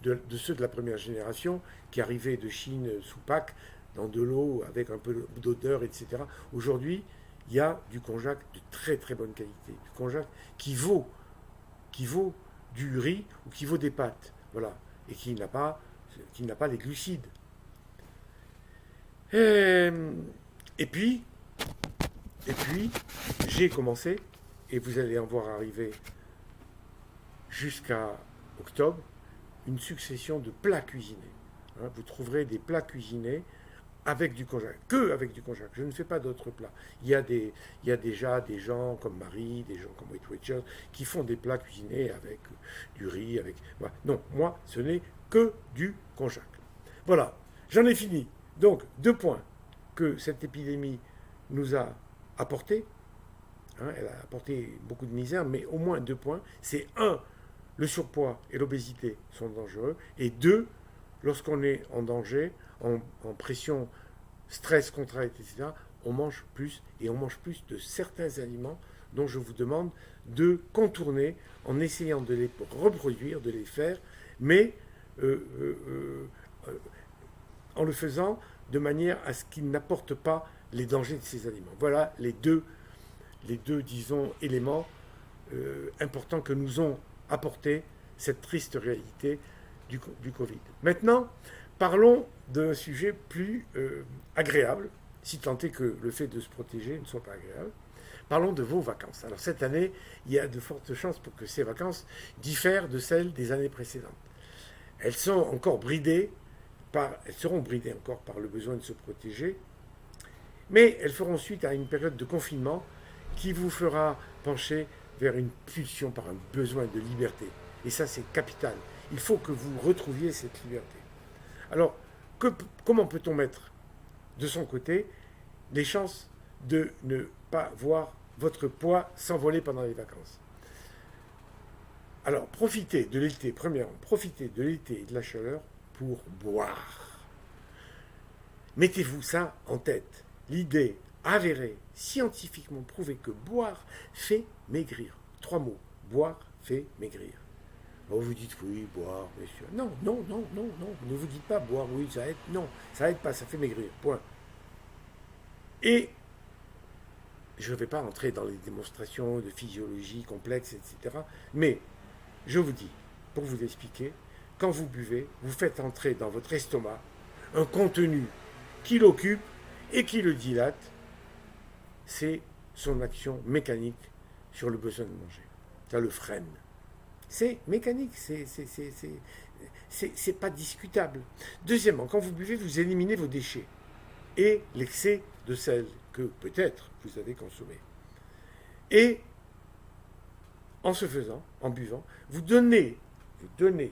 de ceux de la première génération qui arrivaient de Chine sous pack, dans de l'eau, avec un peu d'odeur, etc. Aujourd'hui, il y a du konjac de très très bonne qualité, du konjac qui vaut du riz ou qui vaut des pâtes, voilà, et qui n'a pas les glucides. Et, et puis, et puis, j'ai commencé, et vous allez en voir arriver jusqu'à octobre, une succession de plats cuisinés. Hein, vous trouverez des plats cuisinés avec du konjac, que avec du konjac. Je ne fais pas d'autres plats. Il y a déjà des gens comme Marie, des gens comme Weight Watchers, qui font des plats cuisinés avec du riz, avec. Voilà. Non, moi, ce n'est que du konjac. Voilà, j'en ai fini. Donc, 2 points que cette épidémie nous a apportés. Hein, elle a apporté beaucoup de misère, mais au moins 2 points. C'est un, le surpoids et l'obésité sont dangereux. Et deux, lorsqu'on est en danger, en pression, stress, contrainte, etc., on mange plus et on mange plus de certains aliments dont je vous demande de contourner en essayant de les reproduire, de les faire, mais euh, euh, euh, en le faisant de manière à ce qu'ils n'apportent pas les dangers de ces aliments. Voilà les deux disons, éléments importants que nous ont apporté cette triste réalité du Covid. Maintenant, parlons d'un sujet plus agréable, si tant est que le fait de se protéger ne soit pas agréable. Parlons de vos vacances. Alors cette année, il y a de fortes chances pour que ces vacances diffèrent de celles des années précédentes. Elles sont encore bridées elles seront bridées encore par le besoin de se protéger, mais elles feront suite à une période de confinement qui vous fera pencher vers une pulsion par un besoin de liberté. Et ça, c'est capital. Il faut que vous retrouviez cette liberté. Alors, comment peut-on mettre de son côté les chances de ne pas voir votre poids s'envoler pendant les vacances? Alors, profitez de l'été, premièrement, profitez de l'été et de la chaleur pour boire. Mettez-vous ça en tête. L'idée avérée, scientifiquement prouvée que boire fait maigrir. 3 mots. Boire fait maigrir. Bon, vous dites oui, boire, bien sûr. Non, non, non, non, non. Ne vous dites pas boire, oui, ça aide. Non, ça aide pas, ça fait maigrir. Point. Et je ne vais pas entrer dans les démonstrations de physiologie complexes, etc. Mais je vous dis, pour vous expliquer, quand vous buvez, vous faites entrer dans votre estomac un contenu qui l'occupe et qui le dilate. C'est son action mécanique sur le besoin de manger. Ça le freine. C'est mécanique, c'est pas discutable. Deuxièmement, quand vous buvez, vous éliminez vos déchets et l'excès de sel que peut-être vous avez consommé. Et en ce faisant, en buvant, vous donnez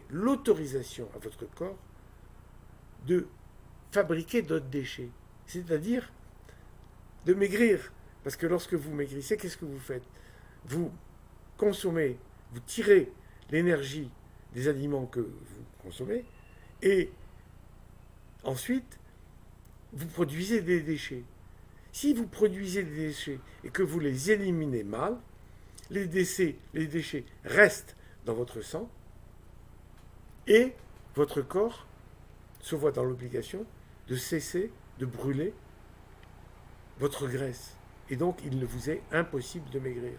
l'autorisation à votre corps de fabriquer d'autres déchets, c'est-à-dire de maigrir. Parce que lorsque vous maigrissez, qu'est-ce que vous faites? Vous consommez, vous tirez l'énergie des aliments que vous consommez et ensuite vous produisez des déchets. Si vous produisez des déchets et que vous les éliminez mal, les déchets restent dans votre sang et votre corps se voit dans l'obligation de cesser de brûler votre graisse. Et donc, il ne vous est impossible de maigrir.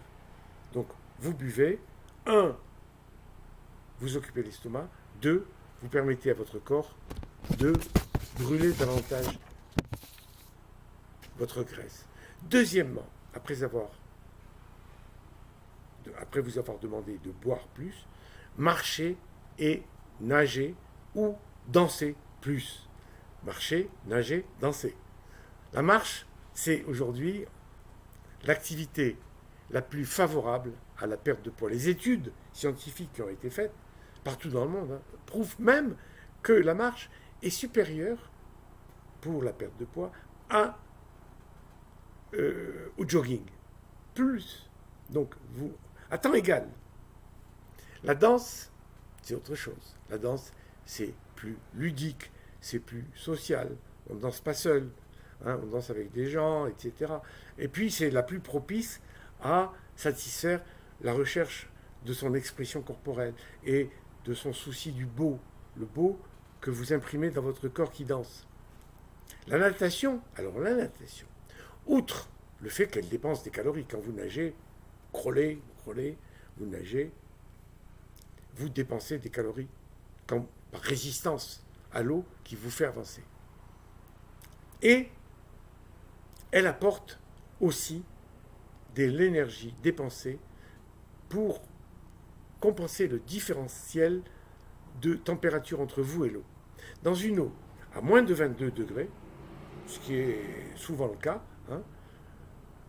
Donc, vous buvez. 1, vous occupez l'estomac. 2, vous permettez à votre corps de brûler davantage votre graisse. Deuxièmement, après vous avoir demandé de boire plus, marcher et nager ou danser plus. Marcher, nager, danser. La marche, c'est aujourd'hui l'activité la plus favorable à la perte de poids. Les études scientifiques qui ont été faites partout dans le monde prouvent même que la marche est supérieure pour la perte de poids au jogging. Plus. Donc, à temps égal. La danse, c'est autre chose. La danse, c'est plus ludique, c'est plus social. On ne danse pas seul, on danse avec des gens, etc. Et puis, c'est la plus propice à satisfaire la recherche de son expression corporelle et de son souci du beau, le beau que vous imprimez dans votre corps qui danse. La natation, outre le fait qu'elle dépense des calories, quand vous nagez, vous nagez, vous dépensez des calories par résistance à l'eau qui vous fait avancer. Et elle apporte aussi de l'énergie dépensée pour compenser le différentiel de température entre vous et l'eau. Dans une eau à moins de 22 degrés, ce qui est souvent le cas,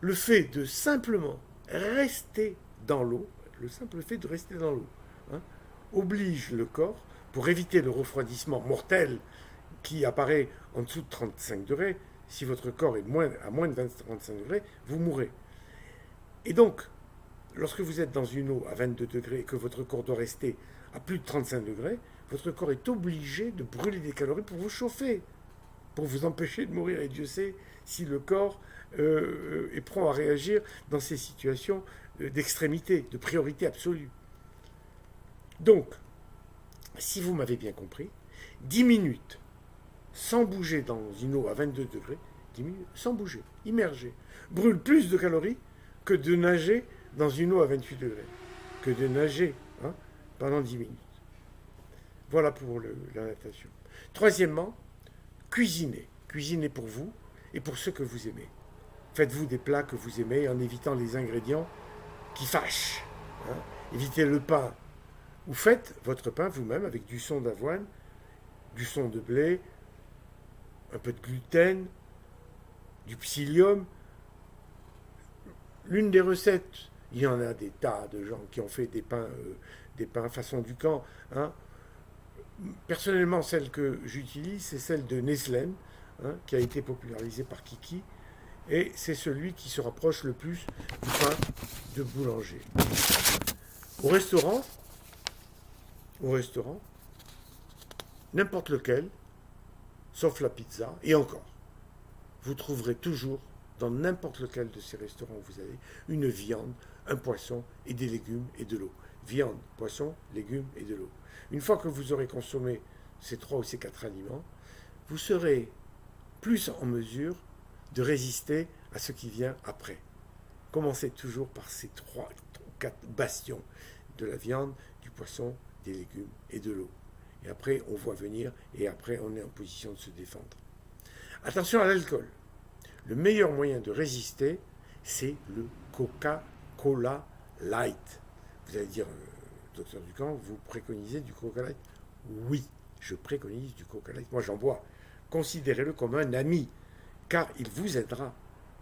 le fait de simplement rester dans l'eau, le simple fait de rester dans l'eau, oblige le corps, pour éviter le refroidissement mortel qui apparaît en dessous de 35 degrés, si votre corps est à moins de 35 degrés, vous mourrez. Et donc, lorsque vous êtes dans une eau à 22 degrés et que votre corps doit rester à plus de 35 degrés, votre corps est obligé de brûler des calories pour vous chauffer, pour vous empêcher de mourir. Et Dieu sait si le corps est prompt à réagir dans ces situations d'extrémité, de priorité absolue. Donc, si vous m'avez bien compris, 10 minutes sans bouger dans une eau à 22 degrés, 10 minutes sans bouger, immergé, brûle plus de calories que de nager dans une eau à 28 degrés, que de nager pendant 10 minutes. Voilà pour la natation. Troisièmement, cuisinez. Cuisinez pour vous et pour ceux que vous aimez. Faites-vous des plats que vous aimez en évitant les ingrédients qui fâchent. Évitez le pain. Ou faites votre pain vous-même avec du son d'avoine, du son de blé, un peu de gluten, du psyllium. L'une des recettes, il y en a des tas de gens qui ont fait des pains façon du camp. Personnellement, celle que j'utilise, c'est celle de Nestlé, qui a été popularisée par Kiki, et c'est celui qui se rapproche le plus du pain de boulanger. Au restaurant, n'importe lequel, sauf la pizza, et encore, vous trouverez toujours, dans n'importe lequel de ces restaurants où vous allez, une viande, un poisson et des légumes et de l'eau. Viande, poisson, légumes et de l'eau. Une fois que vous aurez consommé ces 3 ou ces 4 aliments, vous serez plus en mesure de résister à ce qui vient après. Commencez toujours par ces 3 ou 4 bastions de la viande, du poisson, des légumes et de l'eau. Et après, on voit venir et après, on est en position de se défendre. Attention à l'alcool. Le meilleur moyen de résister, c'est le Coca-Cola Light. Vous allez dire, docteur Ducamp, vous préconisez du Coca Light? Oui, je préconise du Coca Light. Moi, j'en bois. Considérez-le comme un ami, car il vous aidera.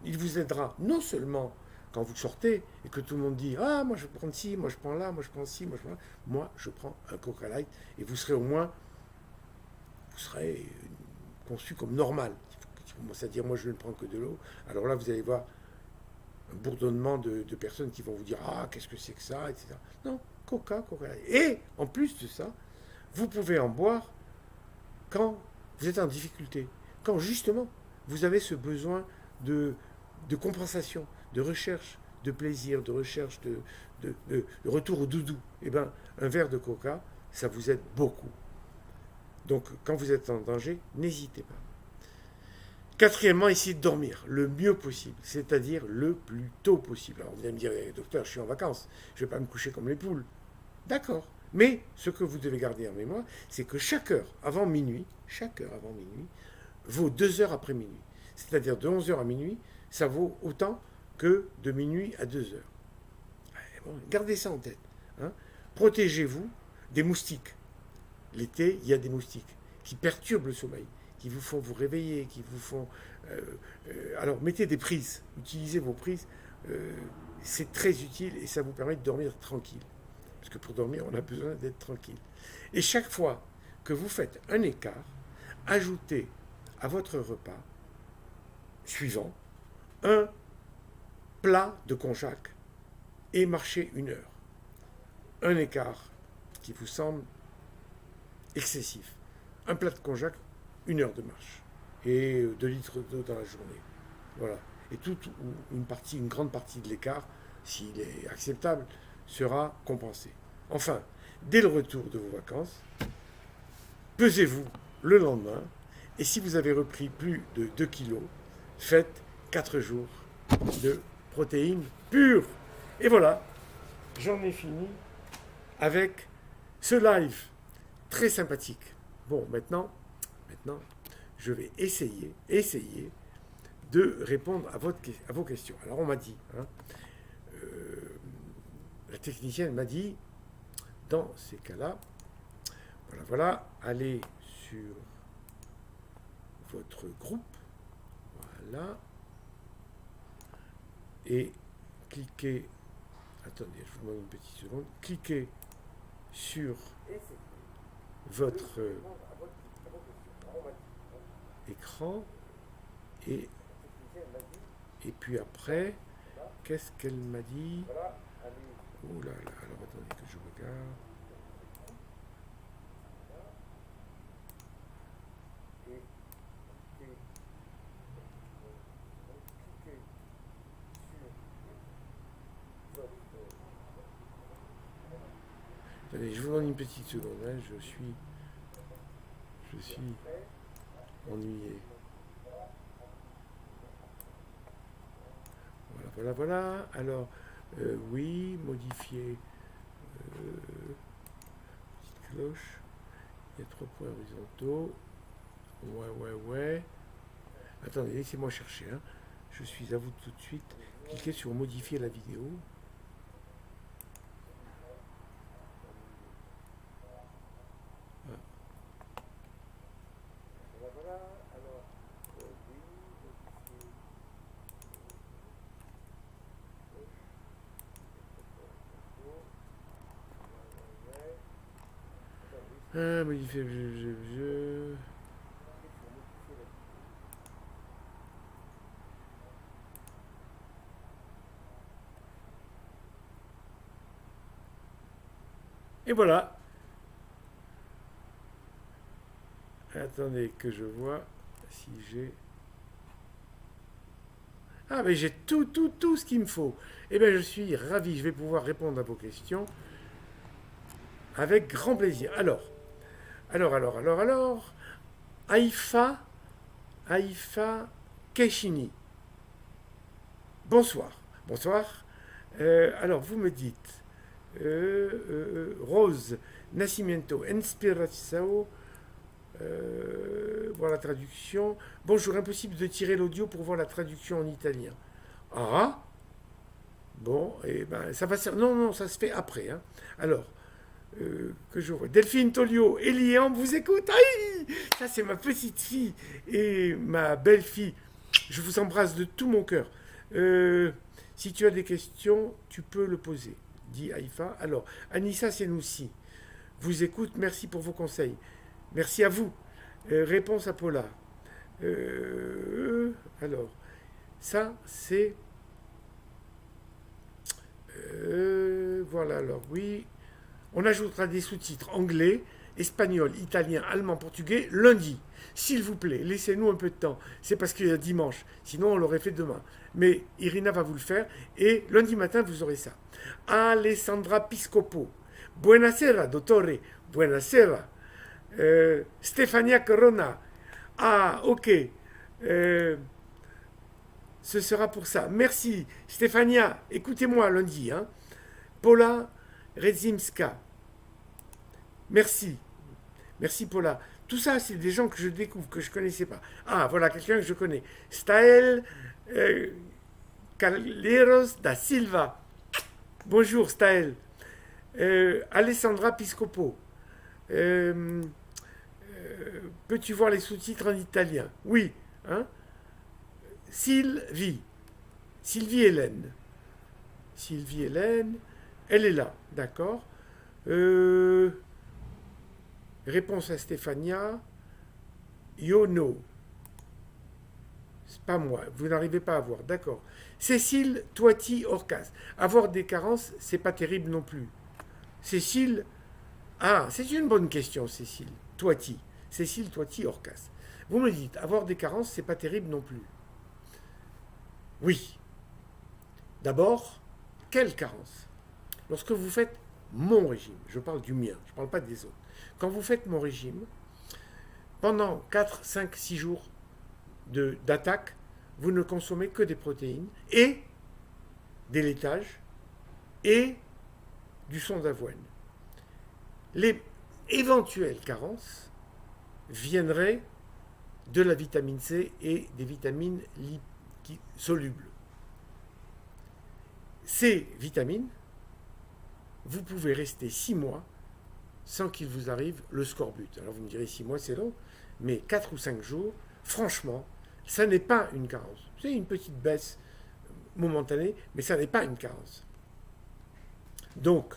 Il vous aidera non seulement quand vous sortez et que tout le monde dit « Ah, moi je prends ci, moi je prends là, moi je prends ci, moi je prends là ». Moi, je prends un Coca Light et vous serez au moins, vous serez conçu comme normal. Si vous commencez à dire « Moi je ne prends que de l'eau », alors là, vous allez voir un bourdonnement de personnes qui vont vous dire « Ah, qu'est-ce que c'est que ça ?» etc. Non, Coca Light. Et en plus de ça, vous pouvez en boire quand vous êtes en difficulté, quand justement vous avez ce besoin de compensation, de recherche, de plaisir, de recherche, de retour au doudou. Eh bien, un verre de coca, ça vous aide beaucoup. Donc, quand vous êtes en danger, n'hésitez pas. Quatrièmement, essayez de dormir le mieux possible, c'est-à-dire le plus tôt possible. Alors, vous allez me dire, docteur, je suis en vacances, je ne vais pas me coucher comme les poules. D'accord. Mais ce que vous devez garder en mémoire, c'est que chaque heure avant minuit, vaut 2 heures après minuit. C'est-à-dire de 11 heures à minuit, ça vaut autant que de minuit à 2 heures. Bon, gardez ça en tête. Protégez-vous des moustiques. L'été, il y a des moustiques qui perturbent le sommeil, qui vous font vous réveiller, qui vous font Alors mettez des prises, utilisez vos prises, euh, c'est très utile et ça vous permet de dormir tranquille. Parce que pour dormir, on a besoin d'être tranquille. Et chaque fois que vous faites un écart, ajoutez à votre repas suivant un plat de konjac et marchez 1 heure. Un écart qui vous semble excessif. Un plat de konjac, 1 heure de marche. Et 2 litres d'eau dans la journée. Voilà. Et toute une grande partie de l'écart, s'il est acceptable, sera compensée. Enfin, dès le retour de vos vacances, pesez-vous le lendemain et si vous avez repris plus de 2 kilos, faites 4 jours de protéines pures. Et voilà, j'en ai fini avec ce live très sympathique. Bon, maintenant, je vais essayer de répondre à vos questions. Alors, on m'a dit, la technicienne m'a dit, dans ces cas-là, voilà, allez sur votre groupe, voilà, et cliquez, attendez, je vous demande une petite seconde, cliquez sur votre écran et puis après, qu'est-ce qu'elle m'a dit? Oh là là, alors attendez que je regarde. Attendez, je vous donne une petite seconde, hein, je suis ennuyé. Voilà. Alors, oui, modifier. Petite cloche. Il y a 3 points horizontaux. Ouais. Attendez, laissez-moi chercher. Hein. Je suis à vous tout de suite. Cliquez sur modifier la vidéo. Modifier. Et voilà. Attendez que je vois si j'ai... Ah, mais j'ai tout ce qu'il me faut. Eh bien, je suis ravi. Je vais pouvoir répondre à vos questions avec grand plaisir. Alors, Haïfa Keshini. Bonsoir. Alors, vous me dites, Rose Nascimento, Inspiração, voir la traduction. Bonjour, impossible de tirer l'audio pour voir la traduction en italien. Ah, bon, et ben ça va se... Non, ça se fait après. Hein. Alors, que je vois. Delphine Tolio, Elian vous écoute. Aïe, ça c'est ma petite fille et ma belle-fille. Je vous embrasse de tout mon cœur. Si tu as des questions, tu peux le poser, dit Haïfa. Alors, Anissa Senoussi vous écoute. Merci pour vos conseils. Merci à vous. Réponse à Paula. Alors, ça c'est... voilà, alors oui. On ajoutera des sous-titres anglais, espagnol, italien, allemand, portugais lundi. S'il vous plaît, laissez-nous un peu de temps. C'est parce qu'il y a dimanche. Sinon, on l'aurait fait demain. Mais Irina va vous le faire. Et lundi matin, vous aurez ça. Alessandra Piscopo. Buonasera, dottore. Buonasera. Stefania Corona. Ah, ok. Ce sera pour ça. Merci. Stefania, écoutez-moi lundi. Hein. Paula Rezimska. Merci. Merci Paula. Tout ça, c'est des gens que je découvre, que je ne connaissais pas. Ah, voilà, quelqu'un que je connais. Staël Calleros da Silva. Bonjour Staël. Alessandra Piscopo. Peux-tu voir les sous-titres en italien? Oui. Hein? Sylvie. Sylvie Hélène. Sylvie Hélène. Elle est là, d'accord. Réponse à Stéphania. Yono. C'est pas moi. Vous n'arrivez pas à voir, d'accord. Cécile Toiti Orcas. Avoir des carences, c'est pas terrible non plus. Cécile. Ah, c'est une bonne question, Cécile. Toiti. Cécile Toiti Orcas. Vous me dites, avoir des carences, c'est pas terrible non plus. Oui. D'abord, quelle carence? Lorsque vous faites mon régime, je parle du mien, je ne parle pas des autres. Quand vous faites mon régime, pendant 4, 5, 6 jours d'attaque, vous ne consommez que des protéines et des laitages et du son d'avoine. Les éventuelles carences viendraient de la vitamine C et des vitamines solubles. Ces vitamines, vous pouvez rester 6 mois sans qu'il vous arrive le scorbut. Alors vous me direz 6 mois c'est long, mais 4 ou 5 jours, franchement, ça n'est pas une carence. C'est une petite baisse momentanée, mais ça n'est pas une carence. Donc,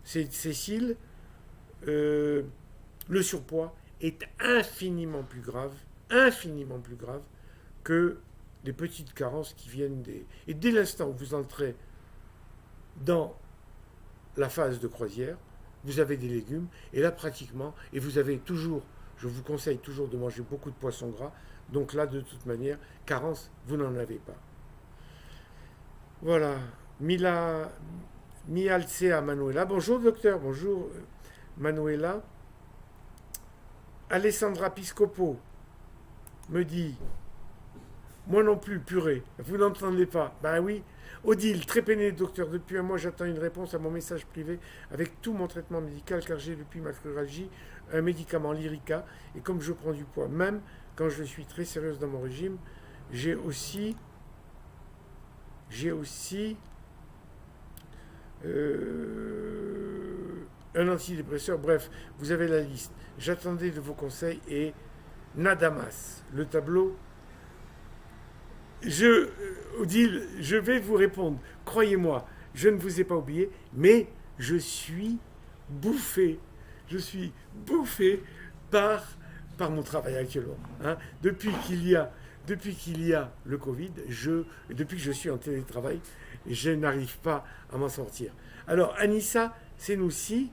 Cécile, le surpoids est infiniment plus grave que les petites carences qui viennent des... Et dès l'instant où vous entrez dans la phase de croisière, vous avez des légumes, et là pratiquement, et vous avez toujours, je vous conseille toujours de manger beaucoup de poissons gras, donc là de toute manière, carence, vous n'en avez pas. Voilà, Mialcea Manuela, bonjour docteur, bonjour Manuela. Alessandra Piscopo me dit, moi non plus, purée, vous n'entendez pas. Ben oui. Odile, très peiné, docteur. Depuis un mois, j'attends une réponse à mon message privé avec tout mon traitement médical car j'ai depuis ma chirurgie un médicament Lyrica et comme je prends du poids, même quand je suis très sérieuse dans mon régime, j'ai aussi un antidépresseur. Bref, vous avez la liste. J'attendais de vos conseils et Nadamas, le tableau. Odile, je vais vous répondre. Croyez-moi, je ne vous ai pas oublié, mais je suis bouffé. Je suis bouffé par mon travail actuellement. Hein. Depuis qu'il y a le Covid, depuis que je suis en télétravail, je n'arrive pas à m'en sortir. Alors, Anissa Senoussi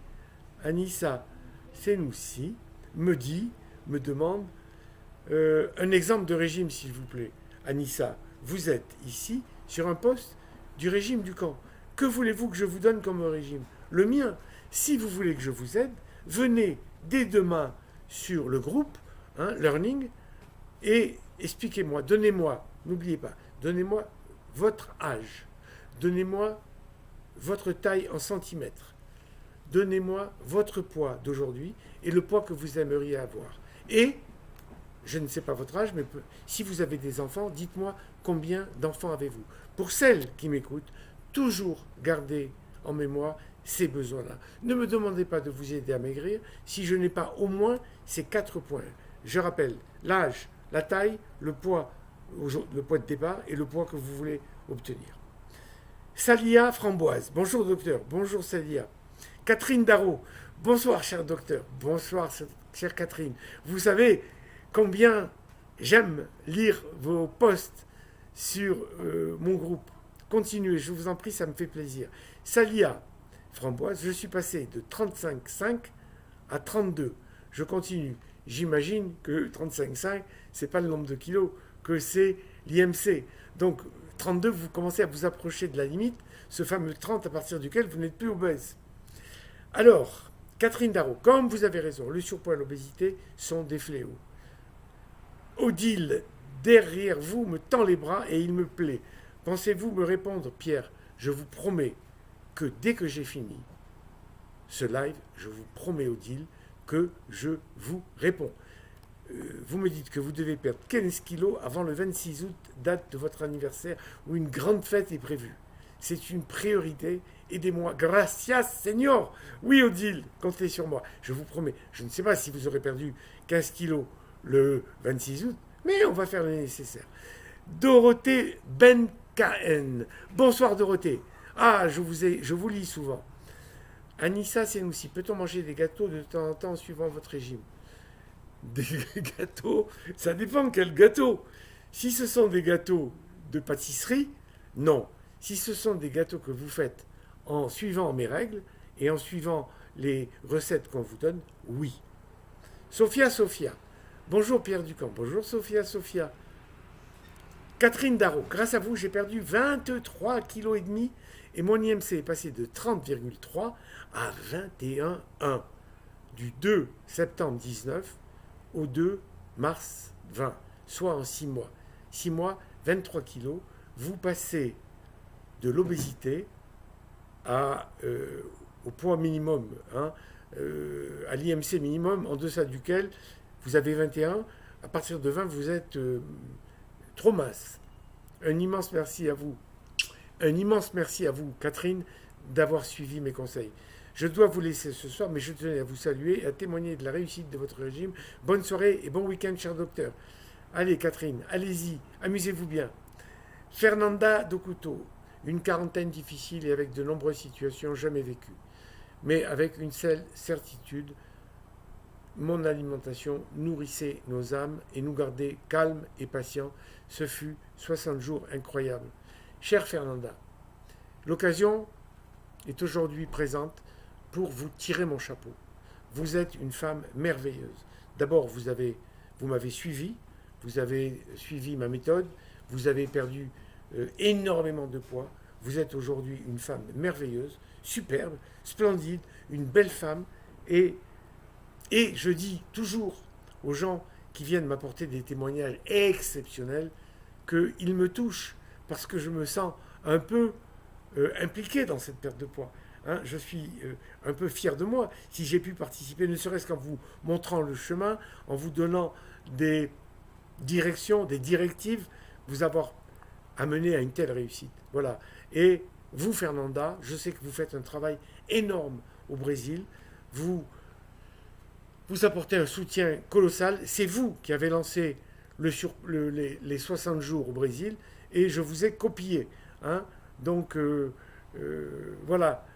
me demande un exemple de régime, s'il vous plaît. Anissa, vous êtes ici sur un poste du régime du camp. Que voulez-vous que je vous donne comme régime? Le mien. Si vous voulez que je vous aide, venez dès demain sur le groupe Learning et expliquez-moi, donnez-moi, n'oubliez pas, donnez-moi votre âge, donnez-moi votre taille en centimètres, donnez-moi votre poids d'aujourd'hui et le poids que vous aimeriez avoir. Et je ne sais pas votre âge, mais si vous avez des enfants, dites-moi combien d'enfants avez-vous. Pour celles qui m'écoutent, toujours gardez en mémoire ces besoins-là. Ne me demandez pas de vous aider à maigrir si je n'ai pas au moins ces 4 points. Je rappelle, l'âge, la taille, le poids de départ et le poids que vous voulez obtenir. Salia Framboise, bonjour docteur, bonjour Salia. Catherine Darro, bonsoir cher docteur, bonsoir chère Catherine. Vous savez combien j'aime lire vos posts sur mon groupe. Continuez, je vous en prie, ça me fait plaisir. Salia Framboise, je suis passé de 35,5 à 32. Je continue. J'imagine que 35,5, ce n'est pas le nombre de kilos, que c'est l'IMC. Donc 32, vous commencez à vous approcher de la limite, ce fameux 30 à partir duquel vous n'êtes plus obèse. Alors, Catherine Darro, comme vous avez raison, le surpoids et l'obésité sont des fléaux. Odile, derrière vous, me tend les bras et il me plaît. Pensez-vous me répondre, Pierre? Je vous promets que dès que j'ai fini ce live, je vous promets, Odile, que je vous réponds. Vous me dites que vous devez perdre 15 kilos avant le 26 août, date de votre anniversaire, où une grande fête est prévue. C'est une priorité. Aidez-moi. Gracias, Señor. Oui, Odile, comptez sur moi. Je vous promets. Je ne sais pas si vous aurez perdu 15 kilos le 26 août, mais on va faire le nécessaire. Dorothée Benkaen. Bonsoir Dorothée. Ah, je vous lis souvent. Anissa Senoussi, peut-on manger des gâteaux de temps en temps suivant votre régime? Des gâteaux, ça dépend quel gâteau. Si ce sont des gâteaux de pâtisserie, non. Si ce sont des gâteaux que vous faites en suivant mes règles et en suivant les recettes qu'on vous donne, oui. Sophia. Bonjour Pierre Ducamp. Bonjour Sophia. Catherine Darro. Grâce à vous, j'ai perdu 23,5 kg et mon IMC est passé de 30,3 à 21,1 du 2 septembre 19 au 2 mars 20, soit en 6 mois. 6 mois, 23 kilos. Vous passez de l'obésité au poids minimum, hein, à l'IMC minimum, en deçà duquel vous avez 21. À partir de 20, vous êtes trop mince. Un immense merci à vous. Un immense merci à vous, Catherine, d'avoir suivi mes conseils. Je dois vous laisser ce soir, mais je tenais à vous saluer et à témoigner de la réussite de votre régime. Bonne soirée et bon week-end, cher docteur. Allez, Catherine, allez-y, amusez-vous bien. Fernanda Dokuto, une quarantaine difficile et avec de nombreuses situations jamais vécues. Mais avec une seule certitude, mon alimentation nourrissait nos âmes et nous gardait calmes et patients. Ce fut 60 jours incroyables. Chère Fernanda, l'occasion est aujourd'hui présente pour vous tirer mon chapeau. Vous êtes une femme merveilleuse. D'abord, vous m'avez suivi, vous avez suivi ma méthode, vous avez perdu énormément de poids. Vous êtes aujourd'hui une femme merveilleuse, superbe, splendide, une belle femme. Et je dis toujours aux gens qui viennent m'apporter des témoignages exceptionnels qu'ils me touchent parce que je me sens un peu impliqué dans cette perte de poids. Hein, je suis un peu fier de moi si j'ai pu participer, ne serait-ce qu'en vous montrant le chemin, en vous donnant des directions, des directives, vous avoir amené à une telle réussite. Voilà. Et vous, Fernanda, je sais que vous faites un travail énorme au Brésil. Vous apportez un soutien colossal. C'est vous qui avez lancé les 60 jours au Brésil et je vous ai copié. Hein. Donc, voilà.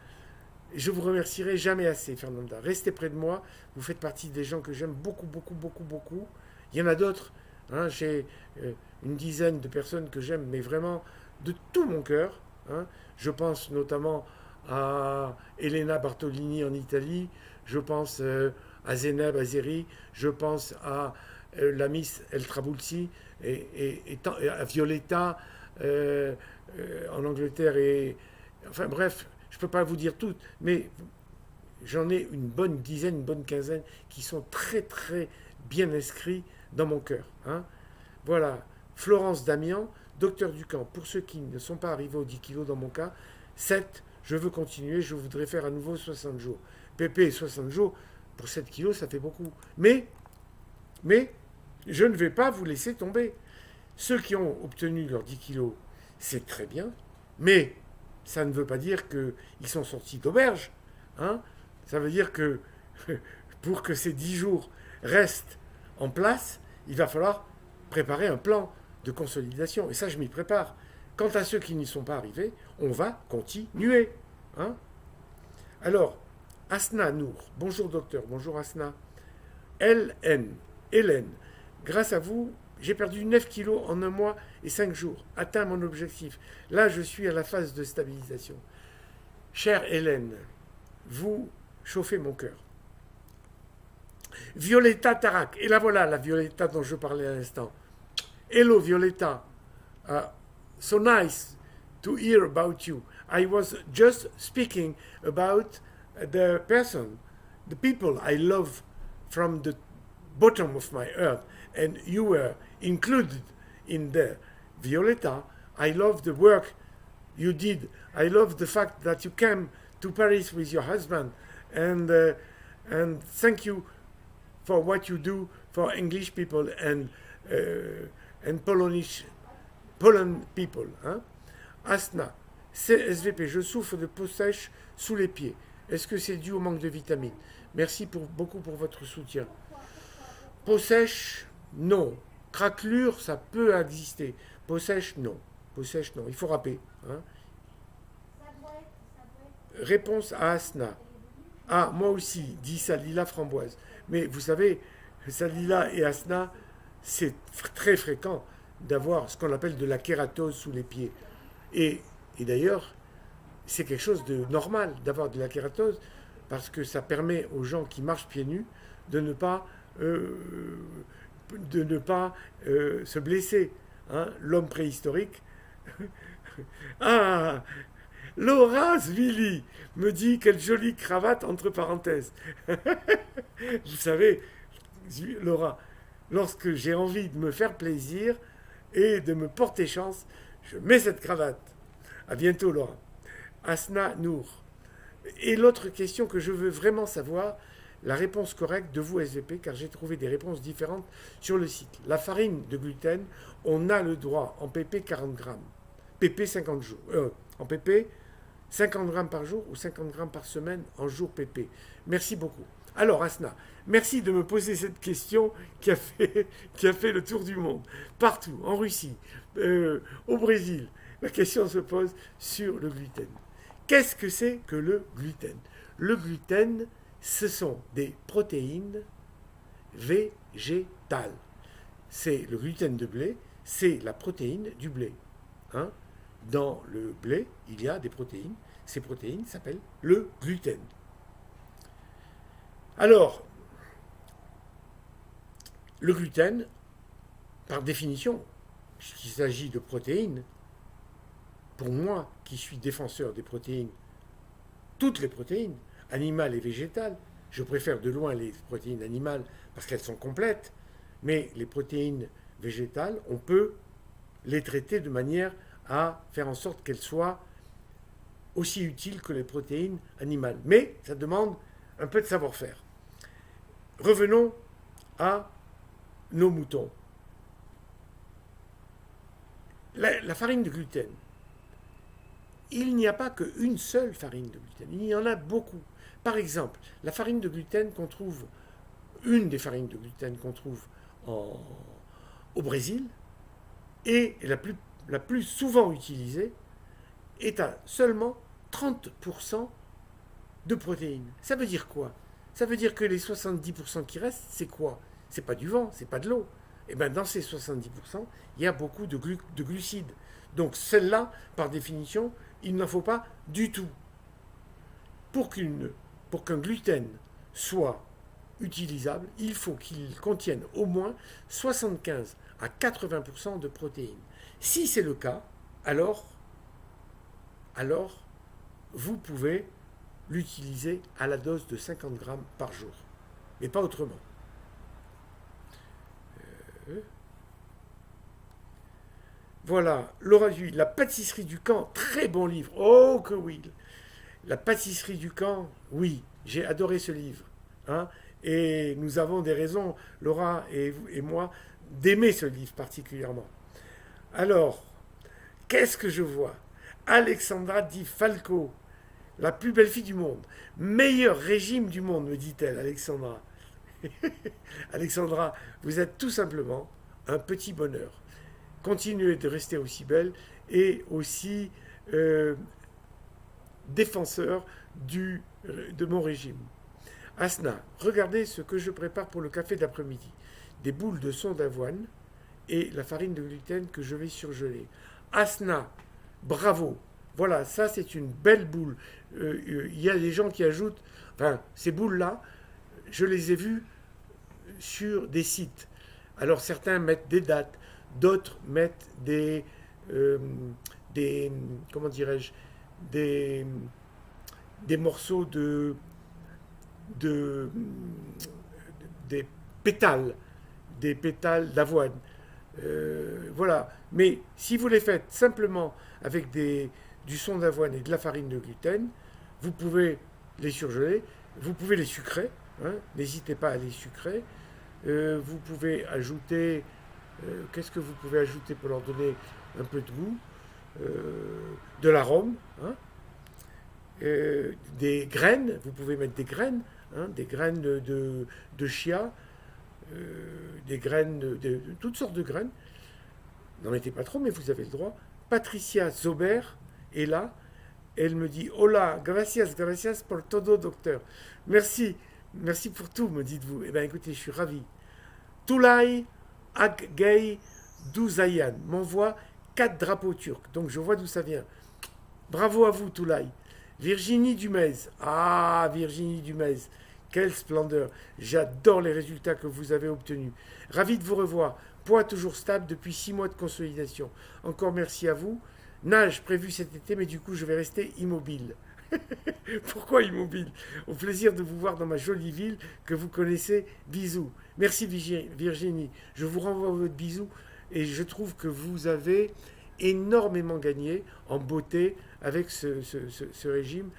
Je vous remercierai jamais assez, Fernanda. Restez près de moi. Vous faites partie des gens que j'aime beaucoup, beaucoup, beaucoup, beaucoup. Il y en a d'autres. Hein. J'ai une dizaine de personnes que j'aime, mais vraiment de tout mon cœur. Hein. Je pense notamment à Elena Bartolini en Italie. Je pense à Zeynep Azeri. Je pense à la Miss El Trabulsi et à Violetta en Angleterre. Enfin bref, je ne peux pas vous dire toutes, mais j'en ai une bonne dizaine, une bonne quinzaine qui sont très très bien inscrits dans mon cœur. Hein. Voilà, Florence Damian, docteur Ducamp, pour ceux qui ne sont pas arrivés aux 10 kilos dans mon cas, 7, je veux continuer, je voudrais faire à nouveau 60 jours. PP, 60 jours, pour 7 kilos, ça fait beaucoup. Mais, je ne vais pas vous laisser tomber. Ceux qui ont obtenu leurs 10 kilos, c'est très bien, mais ça ne veut pas dire qu'ils sont sortis d'auberge. Hein. Ça veut dire que pour que ces 10 jours restent en place, il va falloir préparer un plan de consolidation. Et ça, je m'y prépare. Quant à ceux qui n'y sont pas arrivés, on va continuer. Hein. Alors, Asna Nour, bonjour docteur, bonjour Asna. Hélène, grâce à vous, j'ai perdu 9 kilos en 1 mois et 5 jours, atteint mon objectif. Là, je suis à la phase de stabilisation. Chère Hélène, vous chauffez mon cœur. Violetta Tarak, et la voilà, la Violetta dont je parlais à l'instant. Hello Violetta, so nice to hear about you. I was just speaking about the person, the people I love from the bottom of my earth, and you were included in there. Violetta, I love the work you did. I love the fact that you came to Paris with your husband, and thank you for what you do for English people and Poland people. Hein? Asna, CSVP, je souffre de peau sèche sous les pieds. Est-ce que c'est dû au manque de vitamines? Merci beaucoup pour votre soutien. Peau sèche, non. Craquelure, ça peut exister. Peau sèche, non. Peau sèche, non. Il faut râper. Hein. Réponse à Asna. Ah, moi aussi, dit Salila Framboise. Mais vous savez, Salila et Asna, c'est très fréquent d'avoir ce qu'on appelle de la kératose sous les pieds. Et, et d'ailleurs, c'est quelque chose de normal d'avoir de la kératose parce que ça permet aux gens qui marchent pieds nus de ne pas, euh, se blesser. Hein. L'homme préhistorique. Ah, Laura Zvili me dit quelle jolie cravate entre parenthèses. Vous savez, Laura, lorsque j'ai envie de me faire plaisir et de me porter chance, je mets cette cravate. À bientôt, Laura. Asna Nour. Et l'autre question que je veux vraiment savoir, la réponse correcte de vous, SVP, car j'ai trouvé des réponses différentes sur le site. La farine de gluten, on a le droit en PP 40 grammes, PP 50 jours, en PP 50 grammes par jour ou 50 grammes par semaine en jour PP. Merci beaucoup. Alors, Asna, merci de me poser cette question qui a fait le tour du monde. Partout, en Russie, au Brésil, la question se pose sur le gluten. Qu'est-ce que c'est que le gluten? Le gluten, ce sont des protéines végétales. C'est le gluten de blé, c'est la protéine du blé. Hein. Dans le blé, il y a des protéines. Ces protéines s'appellent le gluten. Alors, le gluten, par définition, puisqu'il s'agit de protéines, pour moi, qui suis défenseur des protéines, toutes les protéines, animales et végétales, je préfère de loin les protéines animales parce qu'elles sont complètes, mais les protéines végétales, on peut les traiter de manière à faire en sorte qu'elles soient aussi utiles que les protéines animales. Mais ça demande un peu de savoir-faire. Revenons à nos moutons. La farine de gluten. Il n'y a pas qu'une seule farine de gluten, il y en a beaucoup. Par exemple, la farine de gluten qu'on trouve, une des farines de gluten qu'on trouve au Brésil, et la plus souvent utilisée, est à seulement 30% de protéines. Ça veut dire quoi? Ça veut dire que les 70% qui restent, c'est quoi? C'est pas du vent, c'est pas de l'eau. Et bien dans ces 70%, il y a beaucoup de glucides. Donc celle-là, par définition, il n'en faut pas du tout. Pour qu'un gluten soit utilisable, il faut qu'il contienne au moins 75 à 80% de protéines. Si c'est le cas, alors vous pouvez l'utiliser à la dose de 50 grammes par jour, mais pas autrement. Voilà, Laura Duy, La pâtisserie du camp, très bon livre. Oh que oui. La pâtisserie du camp, oui, j'ai adoré ce livre. Hein, et nous avons des raisons, Laura et moi, d'aimer ce livre particulièrement. Alors, qu'est-ce que je vois? Alexandra Di Falco, la plus belle fille du monde. Meilleur régime du monde, me dit-elle, Alexandra. Alexandra, vous êtes tout simplement un petit bonheur. Continuez de rester aussi belle et aussi défenseur de mon régime. Asna, regardez ce que je prépare pour le café d'après-midi. Des boules de son d'avoine et la farine de gluten que je vais surgeler. Asna, bravo. Voilà, ça c'est une belle boule. Il y a des gens qui ajoutent, enfin, ces boules-là, je les ai vues sur des sites. Alors certains mettent des dates, d'autres mettent comment dirais-je, des morceaux des pétales, d'avoine. Voilà. Mais si vous les faites simplement avec du son d'avoine et de la farine de gluten, vous pouvez les surgeler, vous pouvez les sucrer, hein, n'hésitez pas à les sucrer. Vous pouvez ajouter, qu'est-ce que vous pouvez ajouter pour leur donner un peu de goût, de l'arôme, hein, des graines, vous pouvez mettre des graines de chia, des graines de toutes sortes de graines. n'en mettez pas trop, mais vous avez le droit. Patricia Zober est là. Elle me dit hola, gracias, gracias por todo, docteur. Merci, merci pour tout, me dites-vous. Eh bien, écoutez, je suis ravi. Tulay Akgey Douzayan m'envoie 4 drapeaux turcs. Donc, je vois d'où ça vient. Bravo à vous, Tulay. Virginie Dumez. Ah, Virginie Dumez. Quelle splendeur. J'adore les résultats que vous avez obtenus. Ravi de vous revoir. Poids toujours stable depuis 6 mois de consolidation. Encore merci à vous. Nage prévu cet été, mais du coup, je vais rester immobile. Pourquoi immobile? Au plaisir de vous voir dans ma jolie ville que vous connaissez. Bisous. Merci Virginie. Je vous renvoie votre bisou et je trouve que vous avez énormément gagné en beauté avec ce régime.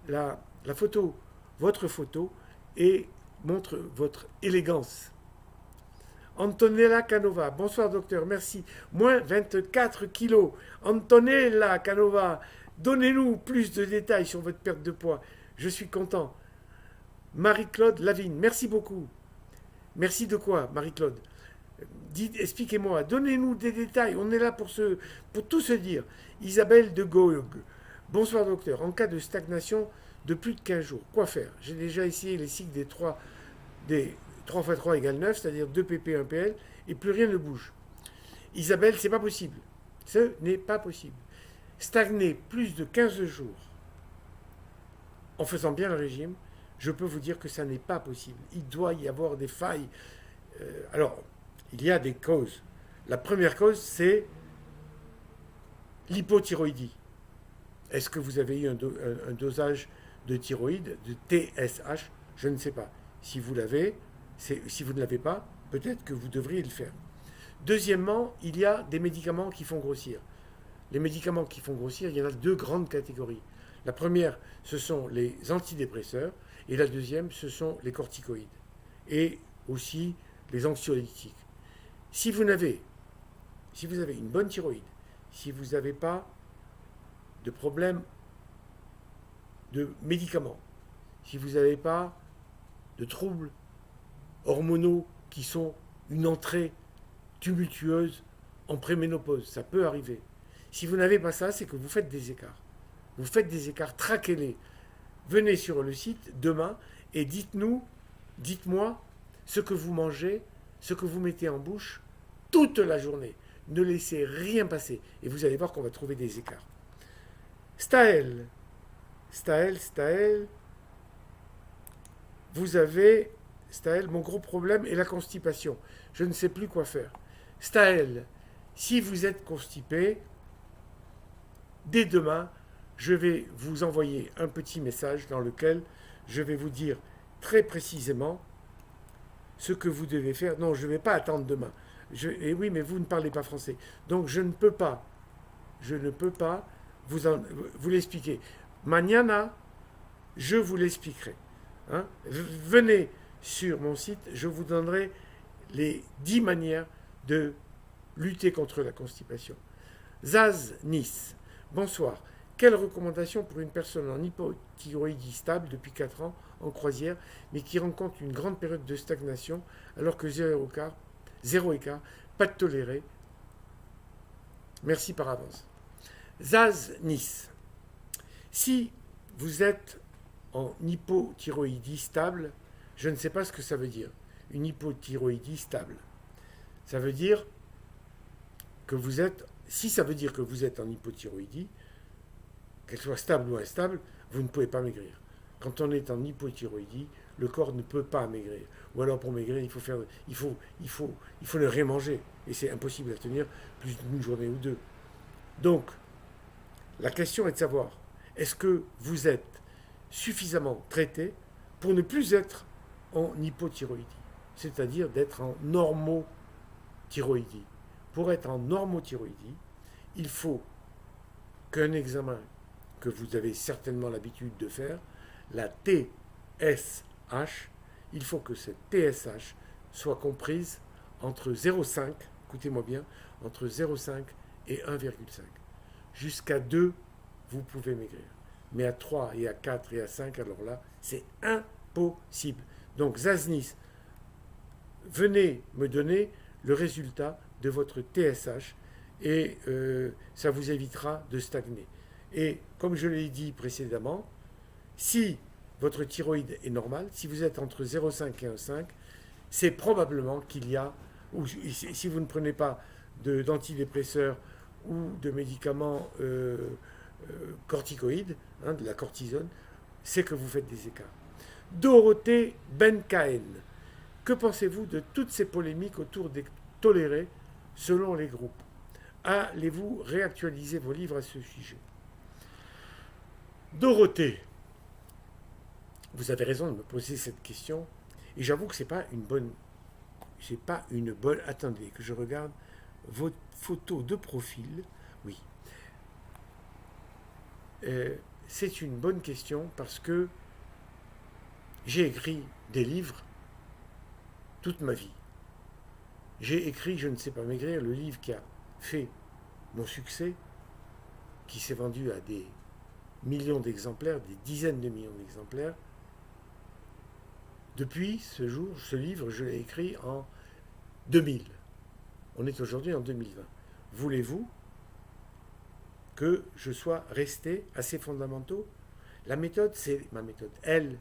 La photo, votre photo, et montre votre élégance. Antonella Canova, bonsoir docteur, merci. Moins 24 kilos. Antonella Canova, donnez-nous plus de détails sur votre perte de poids. Je suis content. Marie-Claude Lavigne, merci beaucoup. Merci de quoi, Marie-Claude? Expliquez-moi, donnez-nous des détails. On est là pour tout se dire. Isabelle de Gaugue, bonsoir docteur. En cas de stagnation de plus de 15 jours, quoi faire? J'ai déjà essayé les cycles des 3 x 3 égale 9, c'est-à-dire 2 pp 1 pl, et plus rien ne bouge. Isabelle, c'est pas possible. Ce n'est pas possible. Stagner plus de 15 jours en faisant bien le régime, je peux vous dire que ça n'est pas possible. Il doit y avoir des failles. Alors, il y a des causes. La première cause, c'est l'hypothyroïdie. Est-ce que vous avez eu un dosage de thyroïde, de TSH? Je ne sais pas. Si vous l'avez, si vous ne l'avez pas, peut-être que vous devriez le faire. Deuxièmement, il y a des médicaments qui font grossir. Les médicaments qui font grossir, il y en a 2 grandes catégories. La première, ce sont les antidépresseurs, et la deuxième, ce sont les corticoïdes, et aussi les anxiolytiques. Si vous avez une bonne thyroïde, si vous n'avez pas de problème de médicaments, si vous n'avez pas de troubles hormonaux qui sont une entrée tumultueuse en préménopause, ça peut arriver. Si vous n'avez pas ça, c'est que vous faites des écarts. Vous faites des écarts, traquez-les. Venez sur le site demain et dites-moi ce que vous mangez, ce que vous mettez en bouche toute la journée. Ne laissez rien passer et vous allez voir qu'on va trouver des écarts. Staël, vous avez, Staël, mon gros problème est la constipation. Je ne sais plus quoi faire. Staël, si vous êtes constipé, dès demain, je vais vous envoyer un petit message dans lequel je vais vous dire très précisément ce que vous devez faire. Non, je ne vais pas attendre demain. Et oui, mais vous ne parlez pas français. Donc je ne peux pas vous l'expliquer. Mañana, je vous l'expliquerai. Hein? Venez sur mon site, je vous donnerai les 10 manières de lutter contre la constipation. Zaz Nice, bonsoir. Quelles recommandations pour une personne en hypothyroïdie stable depuis 4 ans en croisière, mais qui rencontre une grande période de stagnation alors que zéro écart, pas de toléré. Merci par avance. Zaz Nice, si vous êtes en hypothyroïdie stable, je ne sais pas ce que ça veut dire. Une hypothyroïdie stable. Ça veut dire que vous êtes, si ça veut dire que vous êtes en hypothyroïdie, qu'elle soit stable ou instable, vous ne pouvez pas maigrir. Quand on est en hypothyroïdie, le corps ne peut pas maigrir. Ou alors pour maigrir, il faut ne rien manger. Et c'est impossible à tenir plus d'une journée ou 2. Donc, la question est de savoir, est-ce que vous êtes suffisamment traité pour ne plus être en hypothyroïdie, c'est-à-dire d'être en normothyroïdie. Pour être en normothyroïdie, il faut qu'un examen que vous avez certainement l'habitude de faire, la TSH, il faut que cette TSH soit comprise entre 0,5, écoutez-moi bien, entre 0,5 et 1,5. Jusqu'à 2, vous pouvez maigrir. Mais à 3 et à 4 et à 5, alors là, c'est impossible. Donc, Zaznis, venez me donner le résultat de votre TSH et ça vous évitera de stagner. Et comme je l'ai dit précédemment, si votre thyroïde est normale, si vous êtes entre 0,5 et 1,5, c'est probablement qu'il y a, ou si vous ne prenez pas d'antidépresseurs ou de médicaments corticoïdes, hein, de la cortisone, c'est que vous faites des écarts. Dorothée Benkaen, que pensez-vous de toutes ces polémiques autour des tolérés selon les groupes? Allez-vous réactualiser vos livres à ce sujet? Dorothée, vous avez raison de me poser cette question, et j'avoue que c'est pas une bonne. C'est pas une bonne. Attendez, que je regarde votre photo de profil. Oui. C'est une bonne question parce que j'ai écrit des livres toute ma vie. J'ai écrit, je ne sais pas maigrir, le livre qui a fait mon succès, qui s'est vendu à des millions d'exemplaires, des dizaines de millions d'exemplaires. Depuis ce jour, ce livre, je l'ai écrit en 2000. On est aujourd'hui en 2020. Voulez-vous que je sois resté à ces fondamentaux? La méthode, c'est ma méthode. Elle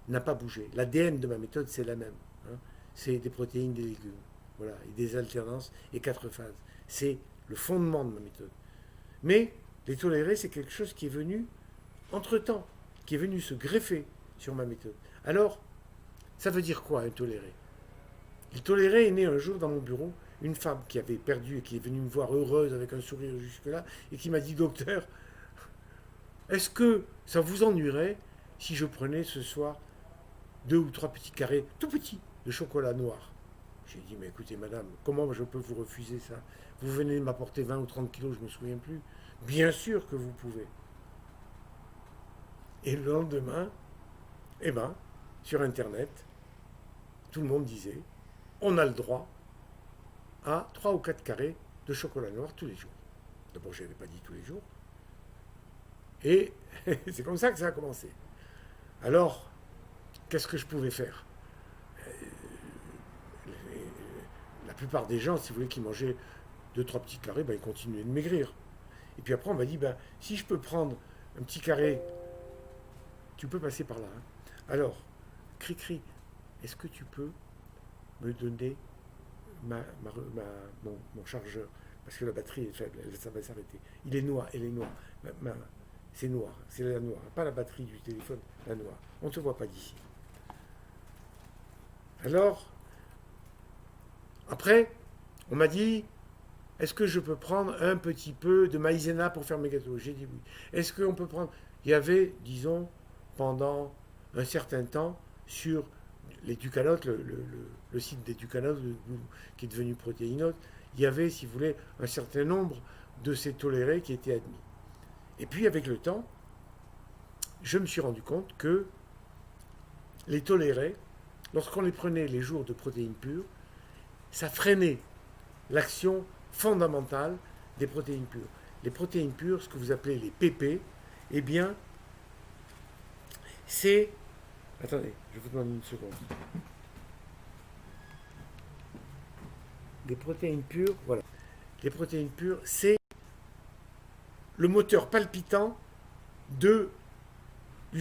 n'a pas bougé. L'ADN de ma méthode, c'est la même. Hein. C'est des protéines, des légumes. Voilà, et des alternances et 4 phases. C'est le fondement de ma méthode. Mais les tolérés, c'est quelque chose qui est venu entre-temps, qui est venu se greffer sur ma méthode. Alors, ça veut dire quoi, un toléré? Le toléré est né un jour dans mon bureau, une femme qui avait perdu et qui est venue me voir heureuse avec un sourire jusque-là, et qui m'a dit, docteur, est-ce que ça vous ennuierait si je prenais ce soir 2 ou 3 petits carrés, tout petits, de chocolat noir? J'ai dit, mais écoutez madame, comment je peux vous refuser ça? Vous venez de m'apporter 20 ou 30 kilos, je ne me souviens plus. Bien sûr que vous pouvez. Et le lendemain, eh ben, sur Internet, tout le monde disait, on a le droit à 3 ou 4 carrés de chocolat noir tous les jours. D'abord, je n'avais pas dit tous les jours. Et c'est comme ça que ça a commencé. Alors, qu'est-ce que je pouvais faire? La plupart des gens, si vous voulez, qui mangeaient 2-3 petits carrés, ben, ils continuaient de maigrir. Et puis après, on m'a dit, ben, si je peux prendre un petit carré, tu peux passer par là. Hein. Alors, Cri-Cri, est-ce que tu peux me donner mon chargeur? Parce que la batterie est faible, ça va s'arrêter. Il est noir, elle est noire. C'est noir, c'est la noire, pas la batterie du téléphone, la noire. On ne te voit pas d'ici. Alors, après, on m'a dit, est-ce que je peux prendre un petit peu de maïzena pour faire mes gâteaux? J'ai dit oui. Est-ce qu'on peut prendre... Il y avait, disons, pendant un certain temps, sur les Ducanotes, le site des Ducanotes, qui est devenu Protéinote, il y avait, si vous voulez, un certain nombre de ces tolérés qui étaient admis. Et puis, avec le temps, je me suis rendu compte que les tolérés, lorsqu'on les prenait les jours de protéines pures, ça freinait l'action fondamentale des protéines pures. Les protéines pures, ce que vous appelez les PP, eh bien, c'est... Attendez, je vous demande une seconde. Les protéines pures, voilà. Les protéines pures, c'est le moteur palpitant du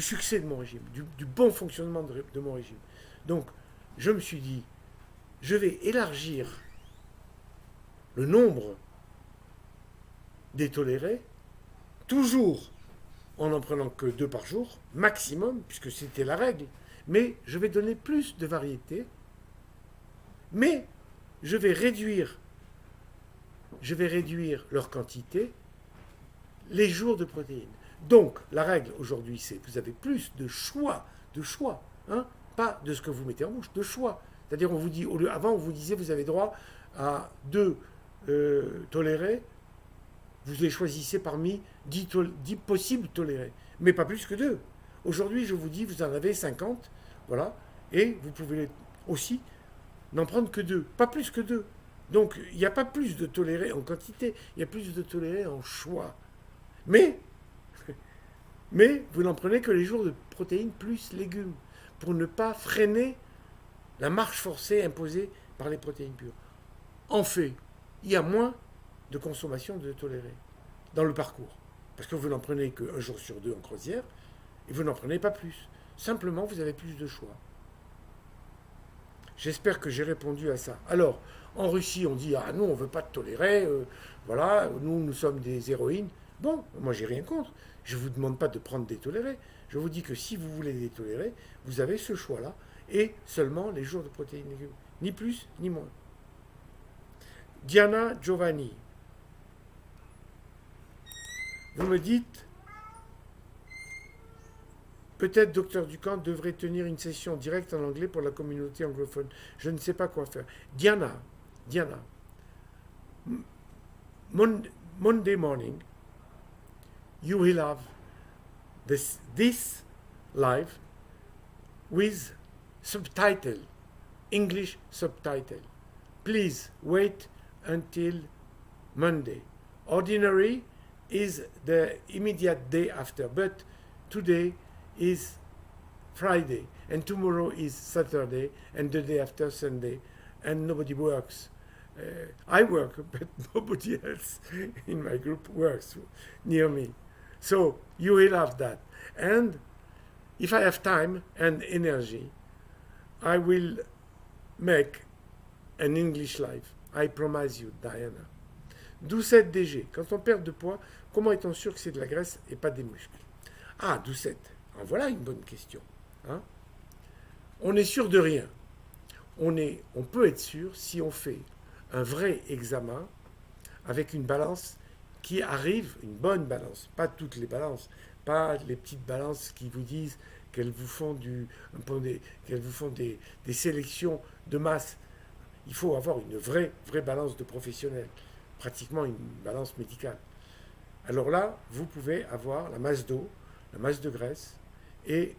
succès de mon régime, du bon fonctionnement de mon régime. Donc, je me suis dit, je vais élargir le nombre des tolérés, toujours en n'en prenant que 2 par jour, maximum, puisque c'était la règle, mais je vais donner plus de variété, mais je vais réduire leur quantité les jours de protéines. Donc, la règle aujourd'hui, c'est que vous avez plus de choix, hein, pas de ce que vous mettez en bouche, de choix. C'est-à-dire, on vous dit, avant, on vous disait, vous avez droit à 2 tolérés, vous les choisissez parmi 10 possibles tolérés, mais pas plus que 2. Aujourd'hui, je vous dis, vous en avez 50, voilà, et vous pouvez aussi n'en prendre que 2, pas plus que 2. Donc, il n'y a pas plus de tolérés en quantité, il y a plus de tolérés en choix. Mais vous n'en prenez que les jours de protéines plus légumes, pour ne pas freiner la marche forcée imposée par les protéines pures. En fait, il y a moins de consommation de tolérer dans le parcours. Parce que vous n'en prenez qu'un jour sur deux en croisière et vous n'en prenez pas plus. Simplement, vous avez plus de choix. J'espère que j'ai répondu à ça. Alors, en Russie, on dit ah nous, on ne veut pas de tolérer, voilà, nous sommes des héroïnes. Bon, moi, j'ai rien contre. Je ne vous demande pas de prendre des tolérés. Je vous dis que si vous voulez des tolérés, vous avez ce choix-là et seulement les jours de protéines légumes. Ni plus, ni moins. Diana Giovanni, vous me dites, peut-être Dr Ducamp devrait tenir une session directe en anglais pour la communauté anglophone. Je ne sais pas quoi faire. Diana, Monday morning, you will have this live with subtitle, English subtitle. Please wait until Monday. Ordinary is the immediate day after, but today is Friday, and tomorrow is Saturday, and the day after Sunday, and nobody works. I work, but nobody else in my group works near me. So you will have that. And if I have time and energy, I will make an English live. I promise you, Diana. 12 DG. Quand on perd de poids, comment est-on sûr que c'est de la graisse et pas des muscles? Ah, 12. En voilà une bonne question. Hein? On est sûr de rien. On peut être sûr si on fait un vrai examen avec une balance qui arrive, une bonne balance, pas toutes les balances, pas les petites balances qui vous disent qu'elles vous font, des sélections de masse. Il faut avoir une vraie balance de professionnel, pratiquement une balance médicale. Alors là, vous pouvez avoir la masse d'eau, la masse de graisse et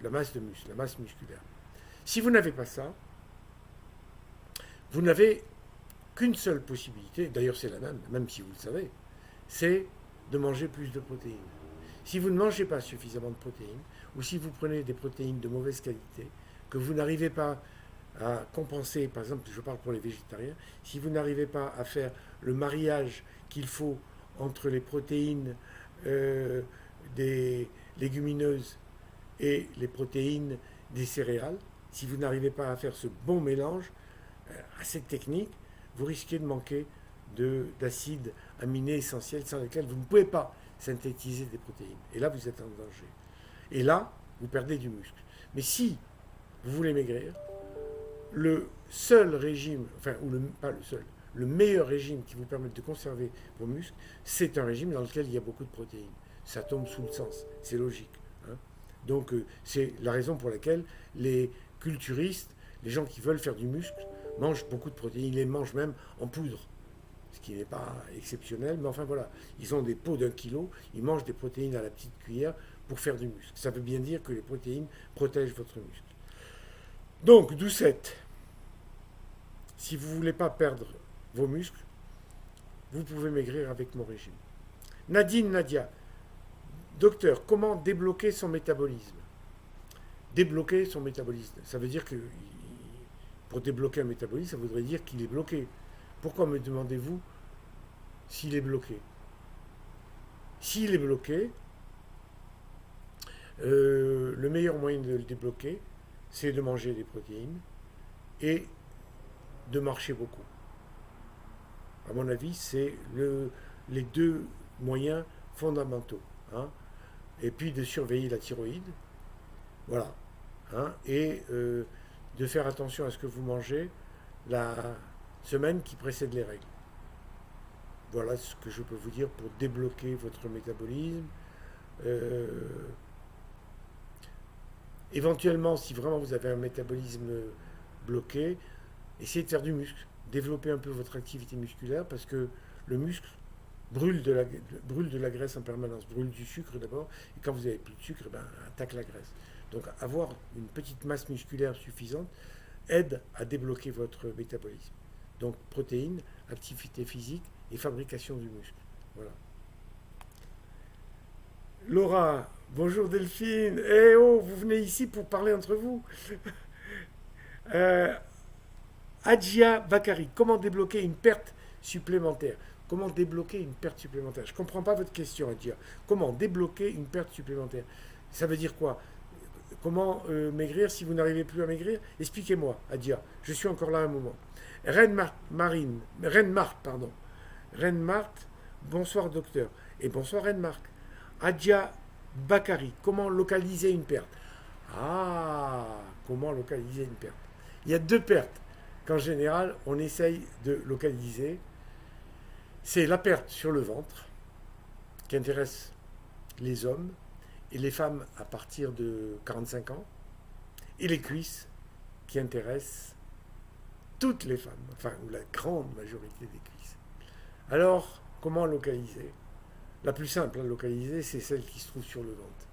la masse de muscle, la masse musculaire. Si vous n'avez pas ça, vous n'avez qu'une seule possibilité, d'ailleurs c'est la même si vous le savez, c'est de manger plus de protéines. Si vous ne mangez pas suffisamment de protéines, ou si vous prenez des protéines de mauvaise qualité, que vous n'arrivez pas à compenser, par exemple, je parle pour les végétariens, si vous n'arrivez pas à faire le mariage qu'il faut entre les protéines des légumineuses et les protéines des céréales, si vous n'arrivez pas à faire ce bon mélange assez technique, vous risquez de manquer d'acides aminés essentiels sans lesquels vous ne pouvez pas synthétiser des protéines. Et là, vous êtes en danger. Et là, vous perdez du muscle. Mais si vous voulez maigrir, le seul régime, enfin, pas le seul, le meilleur régime qui vous permette de conserver vos muscles, c'est un régime dans lequel il y a beaucoup de protéines. Ça tombe sous le sens, c'est logique. Hein. Donc, c'est la raison pour laquelle les culturistes, les gens qui veulent faire du muscle, mangent beaucoup de protéines. Ils les mangent même en poudre, ce qui n'est pas exceptionnel, mais enfin voilà. Ils ont des pots d'1 kilo, ils mangent des protéines à la petite cuillère pour faire du muscle. Ça veut bien dire que les protéines protègent votre muscle. Donc, Doucette, si vous ne voulez pas perdre vos muscles, vous pouvez maigrir avec mon régime. Nadia, docteur, comment débloquer son métabolisme? Débloquer son métabolisme, ça veut dire que pour débloquer un métabolisme, ça voudrait dire qu'il est bloqué. Pourquoi me demandez-vous s'il est bloqué? S'il est bloqué, le meilleur moyen de le débloquer, c'est de manger des protéines et de marcher beaucoup. À mon avis, c'est les deux moyens fondamentaux. Hein. Et puis de surveiller la thyroïde. Voilà. Hein. Et de faire attention à ce que vous mangez la semaine qui précède les règles. Voilà ce que je peux vous dire pour débloquer votre métabolisme. Éventuellement, si vraiment vous avez un métabolisme bloqué, essayez de faire du muscle. Développez un peu votre activité musculaire parce que le muscle brûle de la graisse en permanence, brûle du sucre d'abord, et quand vous n'avez plus de sucre, attaque la graisse. Donc avoir une petite masse musculaire suffisante aide à débloquer votre métabolisme. Donc protéines, activité physique et fabrication du muscle. Voilà. Laura, bonjour Delphine. Eh oh, vous venez ici pour parler entre vous. Adjia Bakari, comment débloquer une perte supplémentaire? Comment débloquer une perte supplémentaire? Je ne comprends pas votre question, Adia. Comment débloquer une perte supplémentaire? Ça veut dire quoi? Comment maigrir si vous n'arrivez plus à maigrir? Expliquez-moi, Adia. Je suis encore là un moment. Reine Marthe, pardon. Reine Marthe, bonsoir docteur. Et bonsoir Reine Marthe. Adia Bakari, comment localiser une perte? Ah, comment localiser une perte? Il y a deux pertes qu'en général on essaye de localiser. C'est la perte sur le ventre, qui intéresse les hommes et les femmes à partir de 45 ans, et les cuisses, qui intéressent toutes les femmes, enfin la grande majorité des cuisses. Alors, comment localiser? La plus simple à localiser, c'est celle qui se trouve sur le ventre.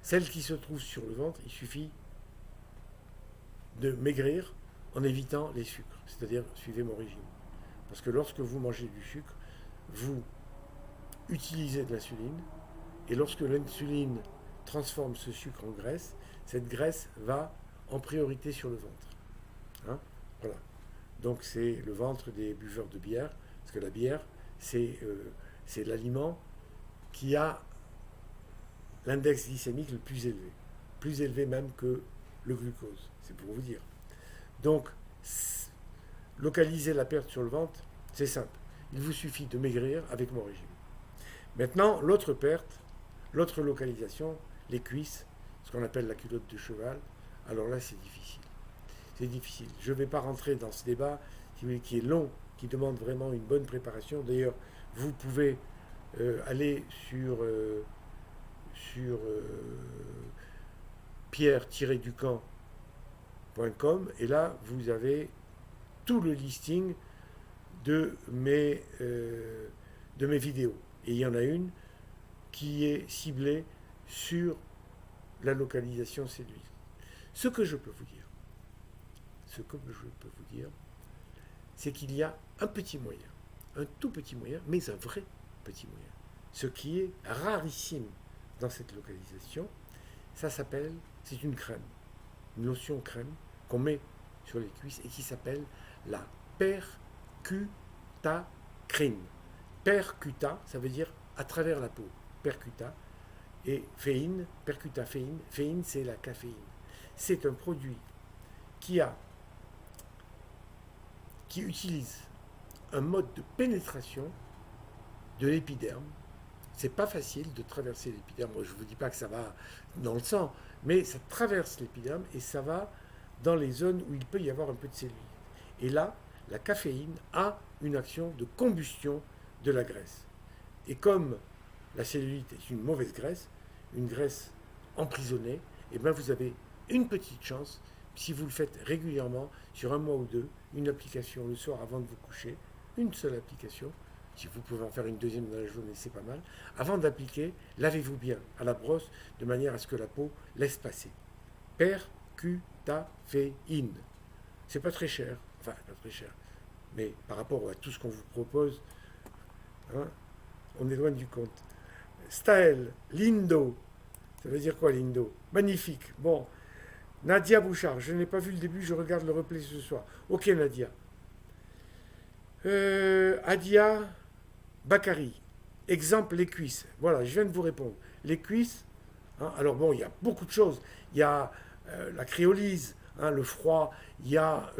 Celle qui se trouve sur le ventre, il suffit de maigrir en évitant les sucres, c'est-à-dire suivez mon régime. Parce que lorsque vous mangez du sucre, vous utilisez de l'insuline, et lorsque l'insuline transforme ce sucre en graisse, cette graisse va en priorité sur le ventre. Hein, voilà. Donc c'est le ventre des buveurs de bière, parce que la bière, c'est l'aliment qui a l'index glycémique le plus élevé même que le glucose, c'est pour vous dire. Donc, localiser la perte sur le ventre, c'est simple. Il vous suffit de maigrir avec mon régime. Maintenant, l'autre perte, l'autre localisation, les cuisses, ce qu'on appelle la culotte de cheval, alors là, c'est difficile. C'est difficile. Je ne vais pas rentrer dans ce débat qui est long, qui demande vraiment une bonne préparation. D'ailleurs, vous pouvez aller sur pierre-ducamp.com et là, vous avez tout le listing de mes vidéos. Et il y en a une qui est ciblée sur la localisation cellulaire. Ce que je peux vous dire, c'est qu'il y a un petit moyen, un tout petit moyen, mais un vrai petit moyen. Ce qui est rarissime dans cette localisation, c'est une crème, une lotion crème qu'on met sur les cuisses et qui s'appelle la percutacrine. Percuta, ça veut dire à travers la peau. Percuta. Et féine, percutaféine. Féine, c'est la caféine. C'est un produit qui utilise un mode de pénétration de l'épiderme. C'est pas facile de traverser l'épiderme. Moi, je ne vous dis pas que ça va dans le sang, mais ça traverse l'épiderme et ça va dans les zones où il peut y avoir un peu de cellulite. Et là, la caféine a une action de combustion de la graisse. Et comme la cellulite est une mauvaise graisse, une graisse emprisonnée, et bien vous avez une petite chance, si vous le faites régulièrement, sur un mois ou deux, une application le soir avant de vous coucher, une seule application, si vous pouvez en faire une deuxième dans la journée, c'est pas mal. Avant d'appliquer, lavez-vous bien à la brosse, de manière à ce que la peau laisse passer. Percutaféine. C'est pas très cher, enfin pas très cher, mais par rapport à tout ce qu'on vous propose, hein, on est loin du compte. Staël, Lindo. Ça veut dire quoi, Lindo? Magnifique. Bon. Nadia Bouchard, je n'ai pas vu le début, je regarde le replay ce soir. Ok, Nadia. Adia Bakari. Exemple, les cuisses. Voilà, je viens de vous répondre. Les cuisses, hein, alors bon, il y a beaucoup de choses. Il y a la cryolyse, hein, le froid, il y a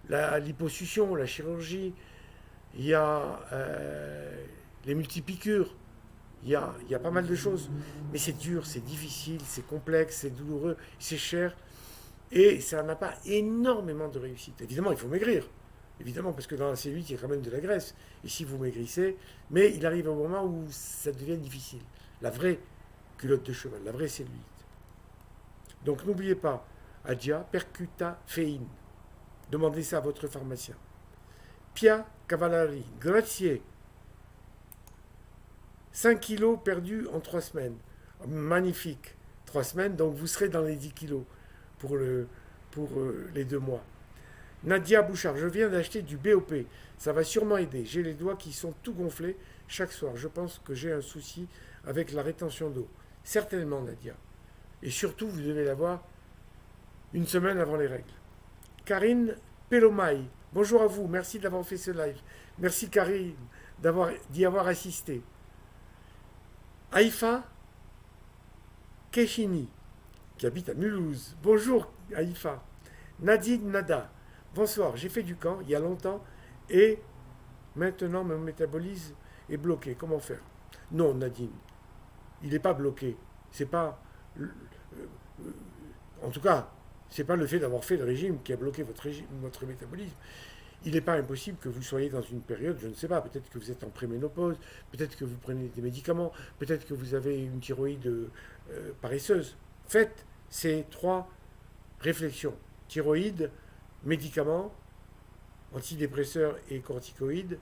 la liposuction, la chirurgie, il y a les multipiqûres, il y a pas mal de choses. Mais c'est dur, c'est difficile, c'est complexe, c'est douloureux, c'est cher. Et ça n'a pas énormément de réussite. Évidemment, il faut maigrir. Évidemment, parce que dans la cellulite, il y a quand même de la graisse. Et si vous maigrissez, mais il arrive un moment où ça devient difficile. La vraie culotte de cheval, la vraie cellulite. Donc n'oubliez pas, Adia, percutaféine. Demandez ça à votre pharmacien. Pia Cavallari, Grazie. 5 kilos perdus en 3 semaines. Magnifique. 3 semaines, donc vous serez dans les 10 kilos pour les 2 mois. Nadia Bouchard, je viens d'acheter du BOP. Ça va sûrement aider. J'ai les doigts qui sont tout gonflés chaque soir. Je pense que j'ai un souci avec la rétention d'eau. Certainement, Nadia. Et surtout, vous devez l'avoir une semaine avant les règles. Karine Pelomai, bonjour à vous. Merci d'avoir fait ce live. Merci Karine d'y avoir assisté. Haïfa Keshini, qui habite à Mulhouse. Bonjour Haïfa. Nadine Nada. Bonsoir, j'ai fait du camp il y a longtemps et maintenant mon métabolisme est bloqué. Comment faire? Non Nadine, il n'est pas bloqué. C'est pas... En tout cas, c'est pas le fait d'avoir fait le régime qui a bloqué votre métabolisme. Il n'est pas impossible que vous soyez dans une période, je ne sais pas, peut-être que vous êtes en préménopause, peut-être que vous prenez des médicaments, peut-être que vous avez une thyroïde paresseuse. Faites ces 3 réflexions. Thyroïde, médicaments, antidépresseurs et corticoïdes,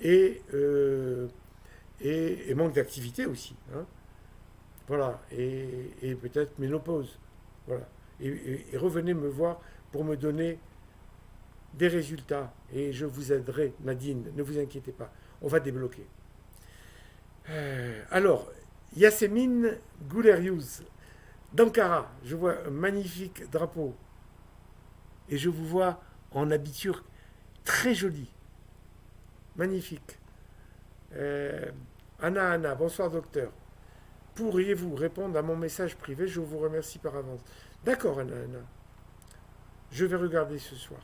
et, euh, et manque d'activité aussi. Hein. Voilà, et peut-être ménopause. Voilà. Et revenez me voir pour me donner des résultats et je vous aiderai, Nadine, ne vous inquiétez pas, on va débloquer. Alors, Yasemin Goulerius, d'Ankara, je vois un magnifique drapeau et je vous vois en habit turc très joli, magnifique. Anna, bonsoir docteur. Pourriez-vous répondre à mon message privé? Je vous remercie par avance. D'accord, Anna. Je vais regarder ce soir.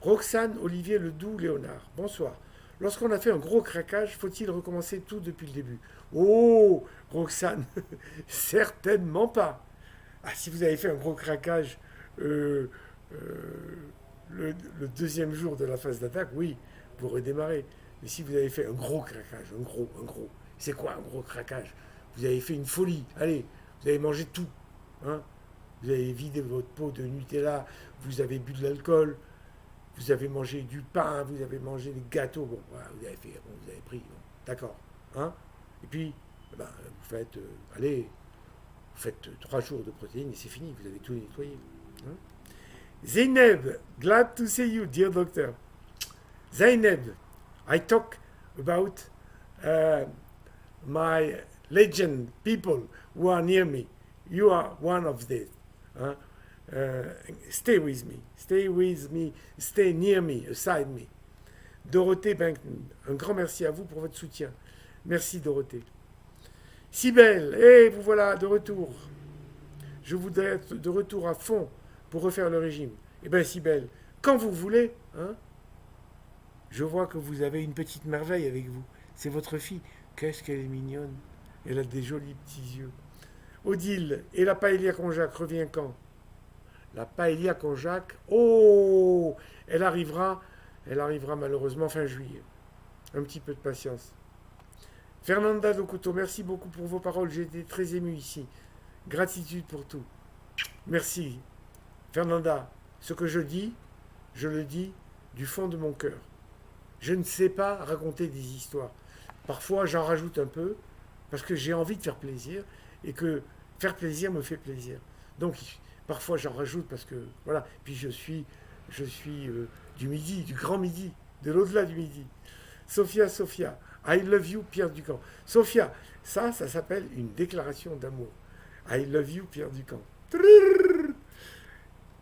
Roxane Olivier Ledoux Léonard. Bonsoir. Lorsqu'on a fait un gros craquage, faut-il recommencer tout depuis le début? Oh, Roxane, certainement pas. Ah, si vous avez fait un gros craquage euh, euh, le deuxième jour de la phase d'attaque, oui, vous redémarrez. Mais si vous avez fait un gros craquage, un gros, c'est quoi un gros craquage? Vous avez fait une folie. Allez, vous avez mangé tout. Hein, vous avez vidé votre pot de Nutella, vous avez bu de l'alcool, vous avez mangé du pain, vous avez mangé des gâteaux. Bon, voilà, vous avez pris. Bon, d'accord. Hein, et puis, ben, vous faites, allez, vous faites 3 jours de protéines et c'est fini. Vous avez tout nettoyé. Hein. Zaineb, glad to see you, dear doctor. Zaineb, I talk about uh, my legend people who are near me. You are one of these. Huh? Stay with me, stay near me, aside me. Dorothée Benkton, un grand merci à vous pour votre soutien. Merci Dorothée. Cybèle, vous voilà de retour. Je voudrais être de retour à fond pour refaire le régime. Eh bien Cybèle, quand vous voulez, hein, je vois que vous avez une petite merveille avec vous. C'est votre fille. Qu'est-ce qu'elle est mignonne. Elle a des jolis petits yeux. Odile, et la paella Conjac revient quand? La paella Conjac, oh, elle arrivera malheureusement fin juillet. Un petit peu de patience. Fernanda Locuto, merci beaucoup pour vos paroles. J'ai été très ému ici. Gratitude pour tout. Merci. Fernanda, ce que je le dis du fond de mon cœur. Je ne sais pas raconter des histoires. Parfois, j'en rajoute un peu parce que j'ai envie de faire plaisir et que faire plaisir me fait plaisir. Donc, parfois, j'en rajoute parce que, voilà. Puis, je suis du midi, du grand midi, de l'au-delà du midi. Sophia, I love you, Pierre Ducamp. Sophia, ça s'appelle une déclaration d'amour. I love you, Pierre Ducamp.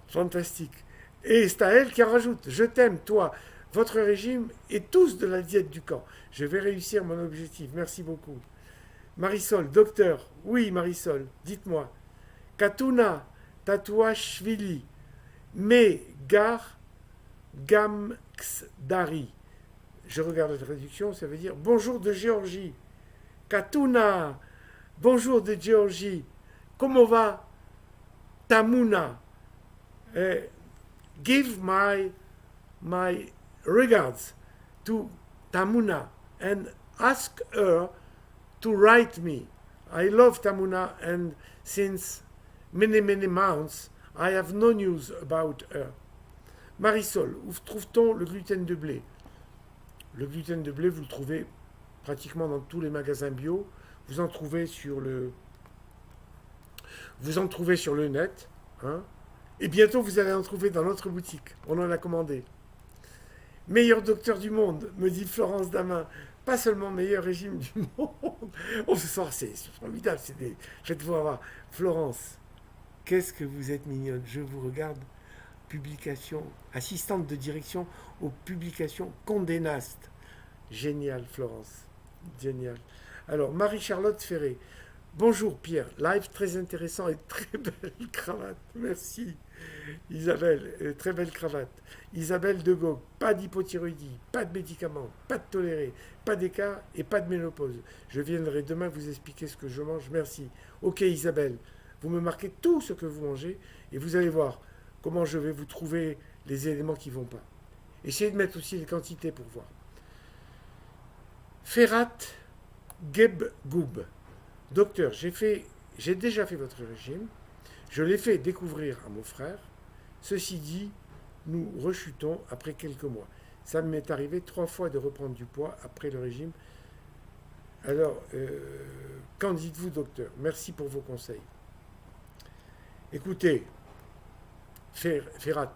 Fantastique. Et c'est à elle qui rajoute, je t'aime, toi, votre régime et tous de la diète du camp. Je vais réussir mon objectif. Merci beaucoup. Marisol, docteur. Oui, Marisol, dites-moi. Katuna Tatouachvili, Megar Gamksdari. Je regarde la traduction, ça veut dire bonjour de Géorgie. Katuna, bonjour de Géorgie. Comment va Tamuna? Give my regards to Tamuna and ask her to write me. I love Tamuna and since many months I have no news about her. Marisol, où trouve-t-on le gluten de blé? Le gluten de blé, vous le trouvez pratiquement dans tous les magasins bio. Vous en trouvez sur le net. Hein, et bientôt, vous allez en trouver dans notre boutique. On en a commandé. Meilleur docteur du monde, me dit Florence Damin. Pas seulement meilleur régime du monde. Oh, ce soir, c'est formidable. Faites-vous avoir. Florence, qu'est-ce que vous êtes mignonne. Je vous regarde. Publication, assistante de direction aux publications Condé Nast. Génial, Florence. Génial. Alors, Marie-Charlotte Ferré. Bonjour Pierre, live très intéressant et très belle cravate. Merci. Isabelle, très belle cravate. Isabelle de Gaulle, pas d'hypothyroïdie, pas de médicaments, pas de toléré, pas d'écart et pas de ménopause. Je viendrai demain vous expliquer ce que je mange. Merci. Ok Isabelle, vous me marquez tout ce que vous mangez et vous allez voir comment je vais vous trouver les éléments qui ne vont pas. Essayez de mettre aussi les quantités pour voir. Ferrat Gebgoub. Docteur, j'ai déjà fait votre régime. Je l'ai fait découvrir à mon frère. Ceci dit, nous rechutons après quelques mois. Ça m'est arrivé 3 fois de reprendre du poids après le régime. Alors, qu'en dites-vous, docteur? Merci pour vos conseils. Écoutez, Ferrat,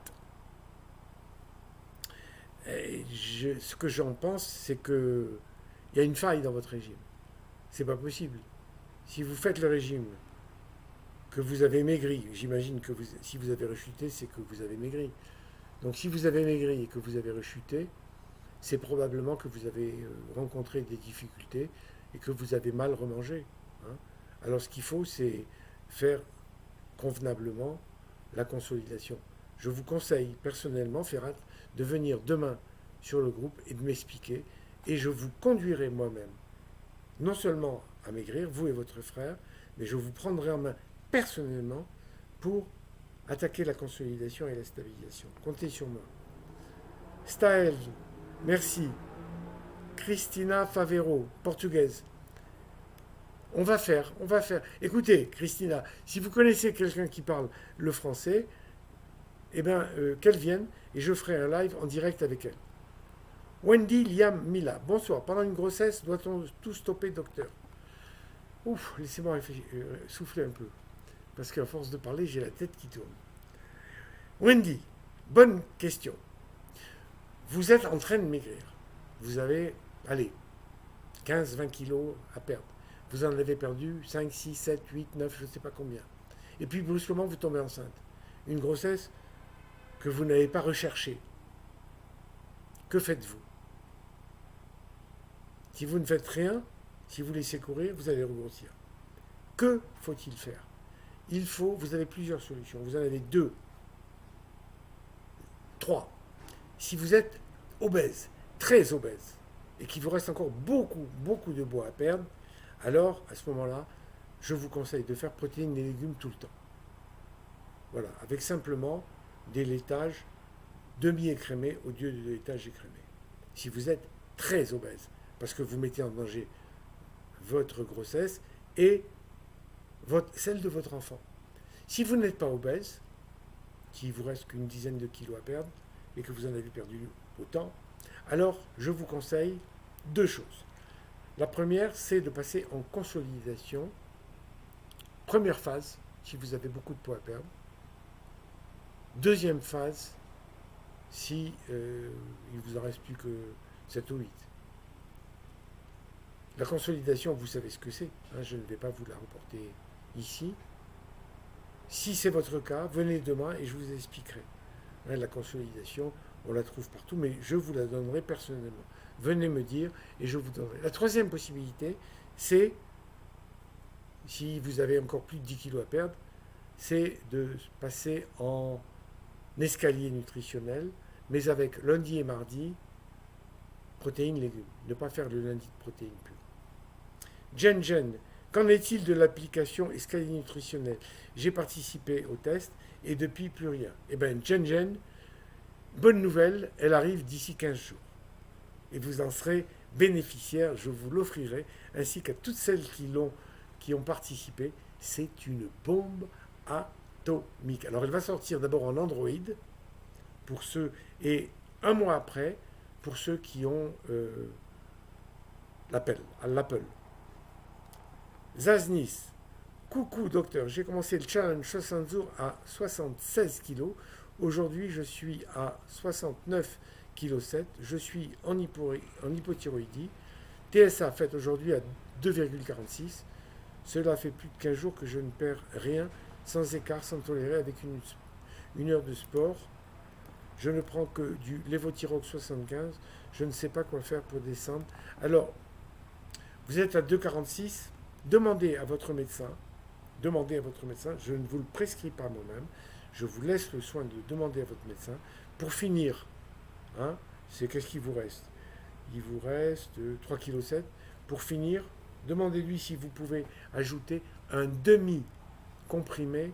ce que j'en pense, c'est qu'il y a une faille dans votre régime. C'est pas possible. Si vous faites le régime, que vous avez maigri, j'imagine que si vous avez rechuté, c'est que vous avez maigri. Donc si vous avez maigri et que vous avez rechuté, c'est probablement que vous avez rencontré des difficultés et que vous avez mal remangé. Hein. Alors ce qu'il faut, c'est faire convenablement la consolidation. Je vous conseille personnellement, Ferrat, de venir demain sur le groupe et de m'expliquer, et je vous conduirai moi-même, non seulement à maigrir, vous et votre frère, mais je vous prendrai en main personnellement pour attaquer la consolidation et la stabilisation. Comptez sur moi. Staël, merci. Christina Favero, portugaise. On va faire. Écoutez, Christina, si vous connaissez quelqu'un qui parle le français, eh bien, qu'elle vienne et je ferai un live en direct avec elle. Wendy Liam Mila, bonsoir. Pendant une grossesse, doit-on tout stopper, docteur? Ouf, laissez-moi souffler un peu. Parce qu'à force de parler, j'ai la tête qui tourne. Wendy, bonne question. Vous êtes en train de maigrir. Vous avez, allez, 15-20 kilos à perdre. Vous en avez perdu 5, 6, 7, 8, 9, je ne sais pas combien. Et puis brusquement, vous tombez enceinte. Une grossesse que vous n'avez pas recherchée. Que faites-vous? Si vous ne faites rien, si vous laissez courir, vous allez regrossir. Que faut-il faire? Vous avez plusieurs solutions. Vous en avez 2, 3. Si vous êtes obèse, très obèse, et qu'il vous reste encore beaucoup de bois à perdre, alors à ce moment-là, je vous conseille de faire protéines et légumes tout le temps. Voilà, avec simplement des laitages demi-écrémés au lieu de laitages écrémés. Si vous êtes très obèse, parce que vous mettez en danger votre grossesse et celle de votre enfant. Si vous n'êtes pas obèse, qu'il vous reste qu'une dizaine de kilos à perdre et que vous en avez perdu autant, alors je vous conseille 2 choses. La première, c'est de passer en consolidation. Première phase, si vous avez beaucoup de poids à perdre. Deuxième phase, si il vous en reste plus que 7 ou 8. La consolidation, vous savez ce que c'est. Hein, je ne vais pas vous la reporter ici. Si c'est votre cas, venez demain et je vous expliquerai. Hein, la consolidation, on la trouve partout, mais je vous la donnerai personnellement. Venez me dire et je vous donnerai. La troisième possibilité, c'est, si vous avez encore plus de 10 kilos à perdre, c'est de passer en escalier nutritionnel, mais avec lundi et mardi, protéines, légumes. Ne pas faire le lundi de protéines pures. Jen, qu'en est-il de l'application escalier nutritionnel? J'ai participé au test et depuis plus rien. Eh bien, Jen, bonne nouvelle, elle arrive d'ici 15 jours. Et vous en serez bénéficiaire, je vous l'offrirai, ainsi qu'à toutes celles qui ont participé. C'est une bombe atomique. Alors elle va sortir d'abord en Android, pour ceux, et 1 mois après, pour ceux qui ont l'Apple. Zaznis, coucou docteur, j'ai commencé le challenge 60 jours à 76 kg. Aujourd'hui, je suis à 69,7 kg. Je suis en hypothyroïdie. TSA faite aujourd'hui à 2,46. Cela fait plus de 15 jours que je ne perds rien, sans écart, sans tolérer, avec une heure de sport. Je ne prends que du Levothyrox 75. Je ne sais pas quoi faire pour descendre. Alors, vous êtes à 2,46. Demandez à votre médecin. Demandez à votre médecin. Je ne vous le prescris pas moi-même. Je vous laisse le soin de demander à votre médecin. Pour finir, hein, c'est qu'est-ce qu'il vous reste? Il vous reste 3,7 kg. Pour finir, demandez-lui si vous pouvez ajouter un demi-comprimé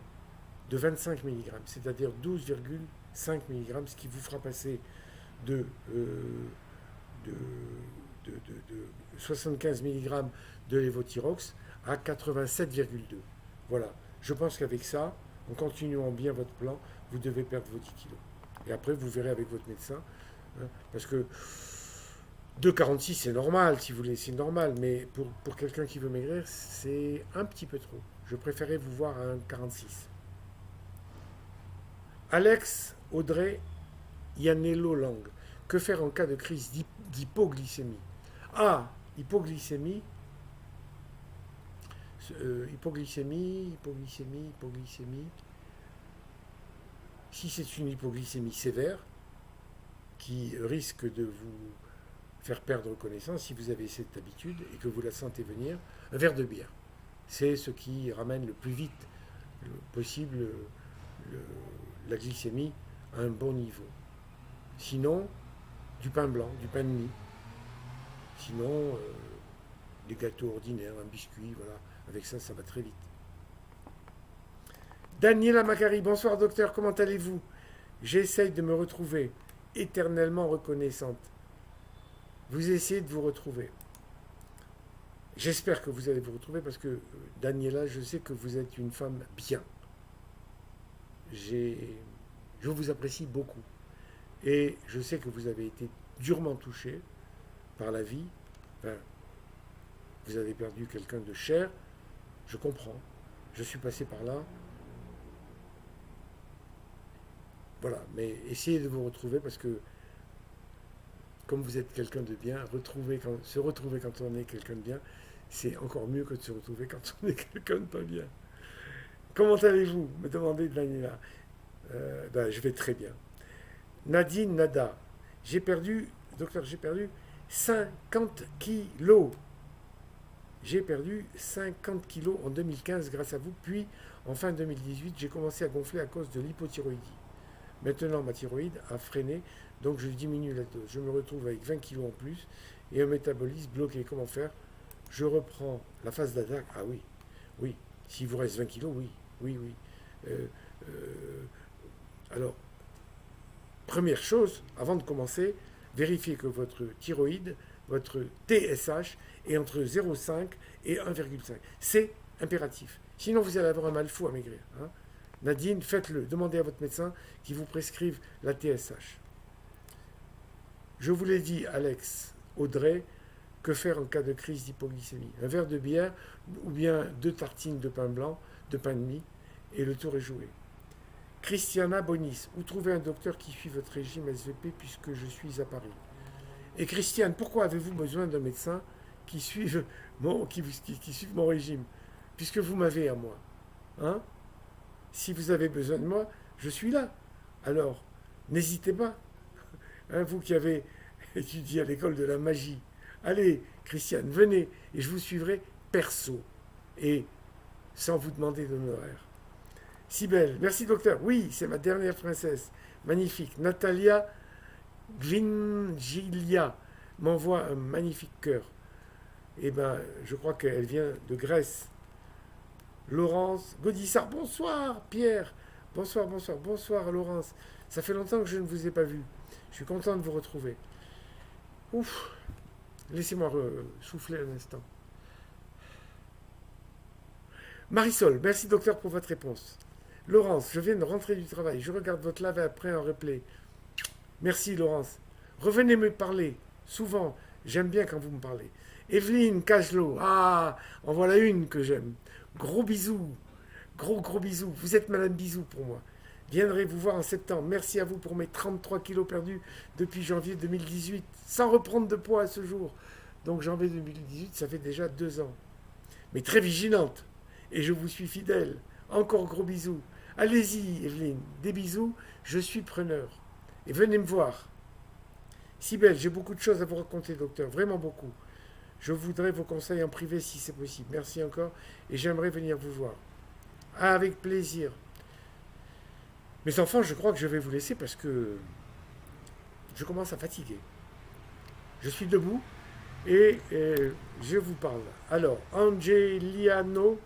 de 25 mg, c'est-à-dire 12,5 mg, ce qui vous fera passer de, de, de 75 mg de Levothyrox à 87,2. Voilà. Je pense qu'avec ça, en continuant bien votre plan, vous devez perdre vos 10 kilos. Et après, vous verrez avec votre médecin. Hein, parce que 2,46 c'est normal, si vous voulez, c'est normal. Mais pour quelqu'un qui veut maigrir, c'est un petit peu trop. Je préférais vous voir à 1,46. Alex, Audrey, Yanello Lang. Que faire en cas de crise d'hypoglycémie? Ah, hypoglycémie. Hypoglycémie. Si c'est une hypoglycémie sévère, qui risque de vous faire perdre connaissance, si vous avez cette habitude et que vous la sentez venir, un verre de bière. C'est ce qui ramène le plus vite possible la glycémie à un bon niveau. Sinon, du pain blanc, du pain de mie. Sinon, des gâteaux ordinaires, un biscuit, voilà. Avec ça, ça va très vite. Daniela Macari, bonsoir docteur, comment allez-vous? J'essaye de me retrouver, éternellement reconnaissante. Vous essayez de vous retrouver. J'espère que vous allez vous retrouver parce que, Daniela, je sais que vous êtes une femme bien. Je vous apprécie beaucoup. Et je sais que vous avez été durement touchée par la vie. Enfin, vous avez perdu quelqu'un de cher. Je comprends. Je suis passé par là. Voilà. Mais essayez de vous retrouver parce que, comme vous êtes quelqu'un de bien, se retrouver quand on est quelqu'un de bien, c'est encore mieux que de se retrouver quand on est quelqu'un de pas bien. Comment allez-vous? Me demandez Daniela. Je vais très bien. Nadine Nada. Docteur, j'ai perdu 50 kilos. J'ai perdu 50 kilos en 2015 grâce à vous. Puis, en fin 2018, j'ai commencé à gonfler à cause de l'hypothyroïdie. Maintenant, ma thyroïde a freiné, donc je diminue la dose. Je me retrouve avec 20 kilos en plus et un métabolisme bloqué. Comment faire? Je reprends la phase d'attaque. Ah oui, oui. S'il vous reste 20 kilos, oui, oui, oui. Euh, alors, première chose, avant de commencer, vérifiez que votre thyroïde, votre TSH, est entre 0,5 et 1,5. C'est impératif. Sinon, vous allez avoir un mal fou à maigrir. Hein. Nadine, faites-le. Demandez à votre médecin qui vous prescrive la TSH. Je vous l'ai dit, Alex, Audrey, que faire en cas de crise d'hypoglycémie? Un verre de bière ou bien 2 tartines de pain blanc, de pain de mie, et le tour est joué. Christiana Bonis, où trouver un docteur qui suit votre régime SVP puisque je suis à Paris? Et Christiane, pourquoi avez-vous besoin d'un médecin qui suive mon régime? Puisque vous m'avez à moi. Hein? Si vous avez besoin de moi, je suis là. Alors, n'hésitez pas. Hein, vous qui avez étudié à l'école de la magie. Allez, Christiane, venez et je vous suivrai perso et sans vous demander d'honoraires. Si belle. Merci, docteur. Oui, c'est ma dernière princesse. Magnifique. Natalia Gvingilia m'envoie un magnifique cœur. Eh bien, je crois qu'elle vient de Grèce. Laurence Gaudissart, bonsoir. Pierre, bonsoir, bonsoir. Bonsoir, Laurence. Ça fait longtemps que je ne vous ai pas vu. Je suis content de vous retrouver. Ouf. Laissez-moi souffler un instant. Marisol, merci, docteur, pour votre réponse. Laurence, je viens de rentrer du travail. Je regarde votre live après en replay. Merci, Laurence. Revenez me parler. Souvent, j'aime bien quand vous me parlez. Evelyne Cagelot. Ah, en voilà une que j'aime. Gros bisous. Gros bisous. Vous êtes Madame Bisou pour moi. Viendrai vous voir en septembre. Merci à vous pour mes 33 kilos perdus depuis janvier 2018, sans reprendre de poids à ce jour. Donc janvier 2018, ça fait déjà 2 ans. Mais très vigilante. Et je vous suis fidèle. Encore gros bisous. Allez-y, Evelyne. Des bisous. Je suis preneur. Et venez me voir. Sibelle, j'ai beaucoup de choses à vous raconter, docteur, vraiment beaucoup. Je voudrais vos conseils en privé si c'est possible. Merci encore et j'aimerais venir vous voir. Ah, avec plaisir. Mes enfants, je crois que je vais vous laisser parce que je commence à fatiguer. Je suis debout et je vous parle. Alors, Angelanino,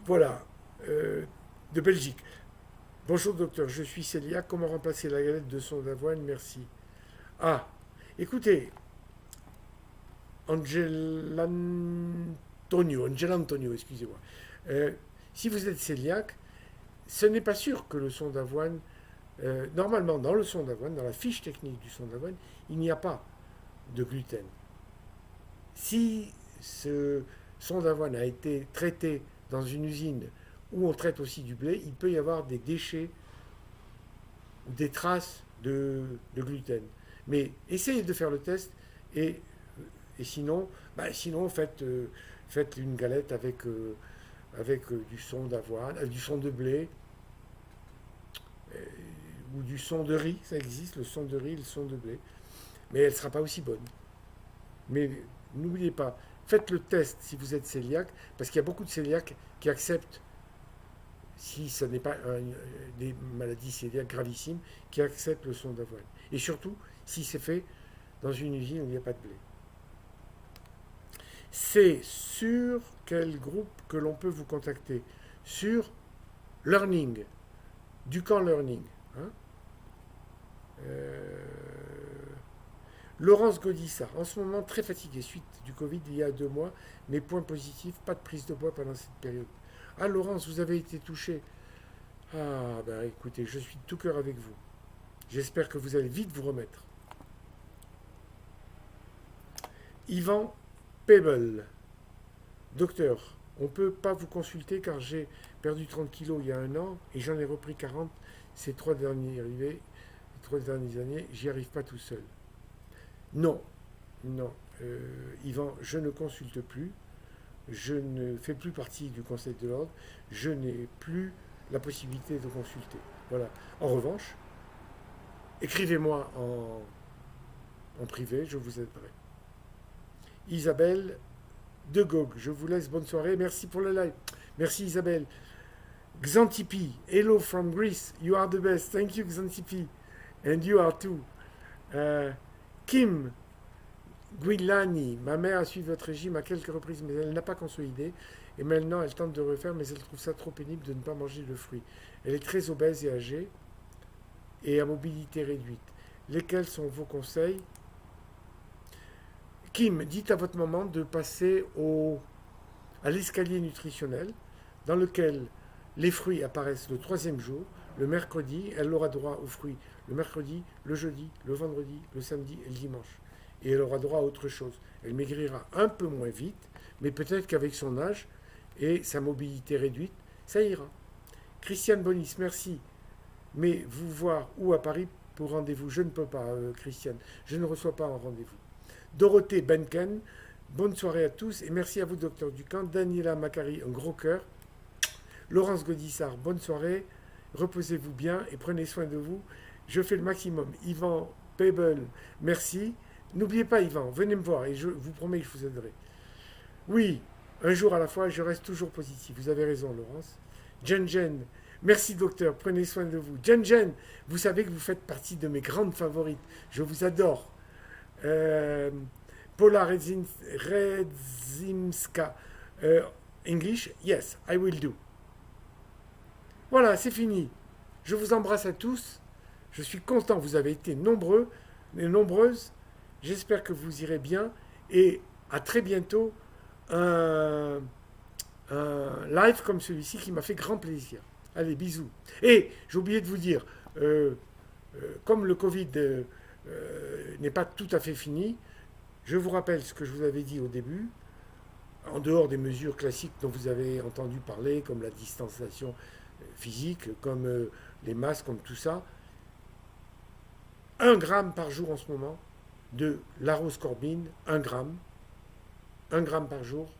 voilà, de Belgique. Bonjour docteur, je suis Célia. Comment remplacer la galette de son d'avoine? Merci. Ah, écoutez, Angelantonio, excusez-moi. Euh, si vous êtes cœliaque, ce n'est pas sûr que le son d'avoine, normalement dans le son d'avoine, dans la fiche technique du son d'avoine, il n'y a pas de gluten. Si ce son d'avoine a été traité dans une usine où on traite aussi du blé, il peut y avoir des déchets ou des traces de gluten. Mais essayez de faire le test et, et sinon, sinon faites une galette avec du son d'avoine, du son de blé euh, ou du son de riz, ça existe, le son de riz, le son de blé. Mais elle ne sera pas aussi bonne. Mais n'oubliez pas, faites le test si vous êtes cœliaque, parce qu'il y a beaucoup de cœliaques qui acceptent, si ce n'est pas des maladies cœliaques gravissimes, qui acceptent le son d'avoine. Et surtout, si c'est fait dans une usine où il n'y a pas de blé. C'est sur quel groupe que l'on peut vous contacter? Sur Learning, du camp Learning. Hein. Euh, Laurence Godissard, en ce moment très fatiguée suite du Covid il y a 2 mois, mais point positif, pas de prise de poids pendant cette période. Ah Laurence, vous avez été touchée. Ah ben écoutez, je suis de tout cœur avec vous. J'espère que vous allez vite vous remettre. Yvan Pebble, docteur, on ne peut pas vous consulter car j'ai perdu 30 kilos il y a 1 an et j'en ai repris 40 ces 3 dernières années, j'y arrive pas tout seul. Non, non, Yvan, je ne consulte plus, je ne fais plus partie du Conseil de l'ordre, je n'ai plus la possibilité de consulter. Voilà. En revanche, écrivez-moi en privé, je vous aiderai. Isabelle de Gog, je vous laisse, bonne soirée, merci pour le live. Merci Isabelle. Xantipi, hello from Greece, you are the best, thank you Xantipi, and you are too. Kim Guilani, ma mère a suivi votre régime à quelques reprises, mais elle n'a pas consolidé. Et maintenant, elle tente de refaire, mais elle trouve ça trop pénible de ne pas manger de fruits. Elle est très obèse et âgée, et à mobilité réduite. Lesquels sont vos conseils? Kim, dites à votre maman de passer à l'escalier nutritionnel, dans lequel les fruits apparaissent le 3e jour. Le mercredi, elle aura droit aux fruits le mercredi, le jeudi, le vendredi, le samedi et le dimanche. Et elle aura droit à autre chose. Elle maigrira un peu moins vite, mais peut-être qu'avec son âge et sa mobilité réduite, ça ira. Christiane Bonis, merci. Mais vous voir où à Paris pour rendez-vous? Je ne peux pas, Christiane. Je ne reçois pas en rendez-vous. Dorothée Benken, bonne soirée à tous et merci à vous, docteur Ducamp. Daniela Macari, un gros cœur. Laurence Godissard, bonne soirée. Reposez-vous bien et prenez soin de vous. Je fais le maximum. Yvan Pebble, merci. N'oubliez pas, Yvan, venez me voir et je vous promets que je vous aiderai. Oui, un jour à la fois, je reste toujours positif. Vous avez raison, Laurence. Jen, merci, docteur. Prenez soin de vous. Jen, vous savez que vous faites partie de mes grandes favorites. Je vous adore. Paula Redzimska. English? Yes, I will do. Voilà, c'est fini. Je vous embrasse à tous. Je suis content, vous avez été nombreux et nombreuses. J'espère que vous irez bien. Et à très bientôt. Un live comme celui-ci qui m'a fait grand plaisir. Allez, bisous. Et j'ai oublié de vous dire, comme le Covid n'est pas tout à fait fini, je vous rappelle ce que je vous avais dit au début, en dehors des mesures classiques dont vous avez entendu parler, comme la distanciation physique, comme les masques, comme tout ça. 1 gramme par jour en ce moment de l'aroscorbine, 1 gramme par jour,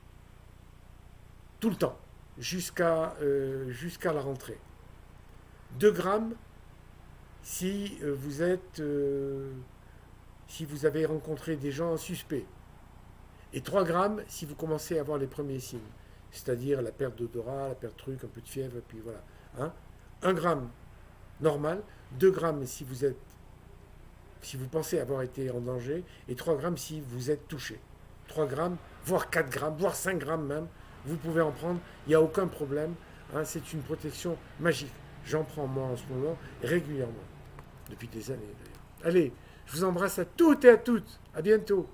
tout le temps. jusqu'à la rentrée. 2 grammes si si vous avez rencontré des gens suspects. Et 3 grammes si vous commencez à avoir les premiers signes. C'est-à-dire la perte d'odorat, la perte de truc, un peu de fièvre, et puis voilà. Hein. 1 gramme normal, 2 grammes si vous pensez avoir été en danger, et 3 grammes si vous êtes touché. 3 grammes, voire 4 grammes, voire 5 grammes même, vous pouvez en prendre, il n'y a aucun problème. Hein, c'est une protection magique. J'en prends moi en ce moment régulièrement, depuis des années d'ailleurs. Allez, je vous embrasse à toutes et à toutes. À bientôt.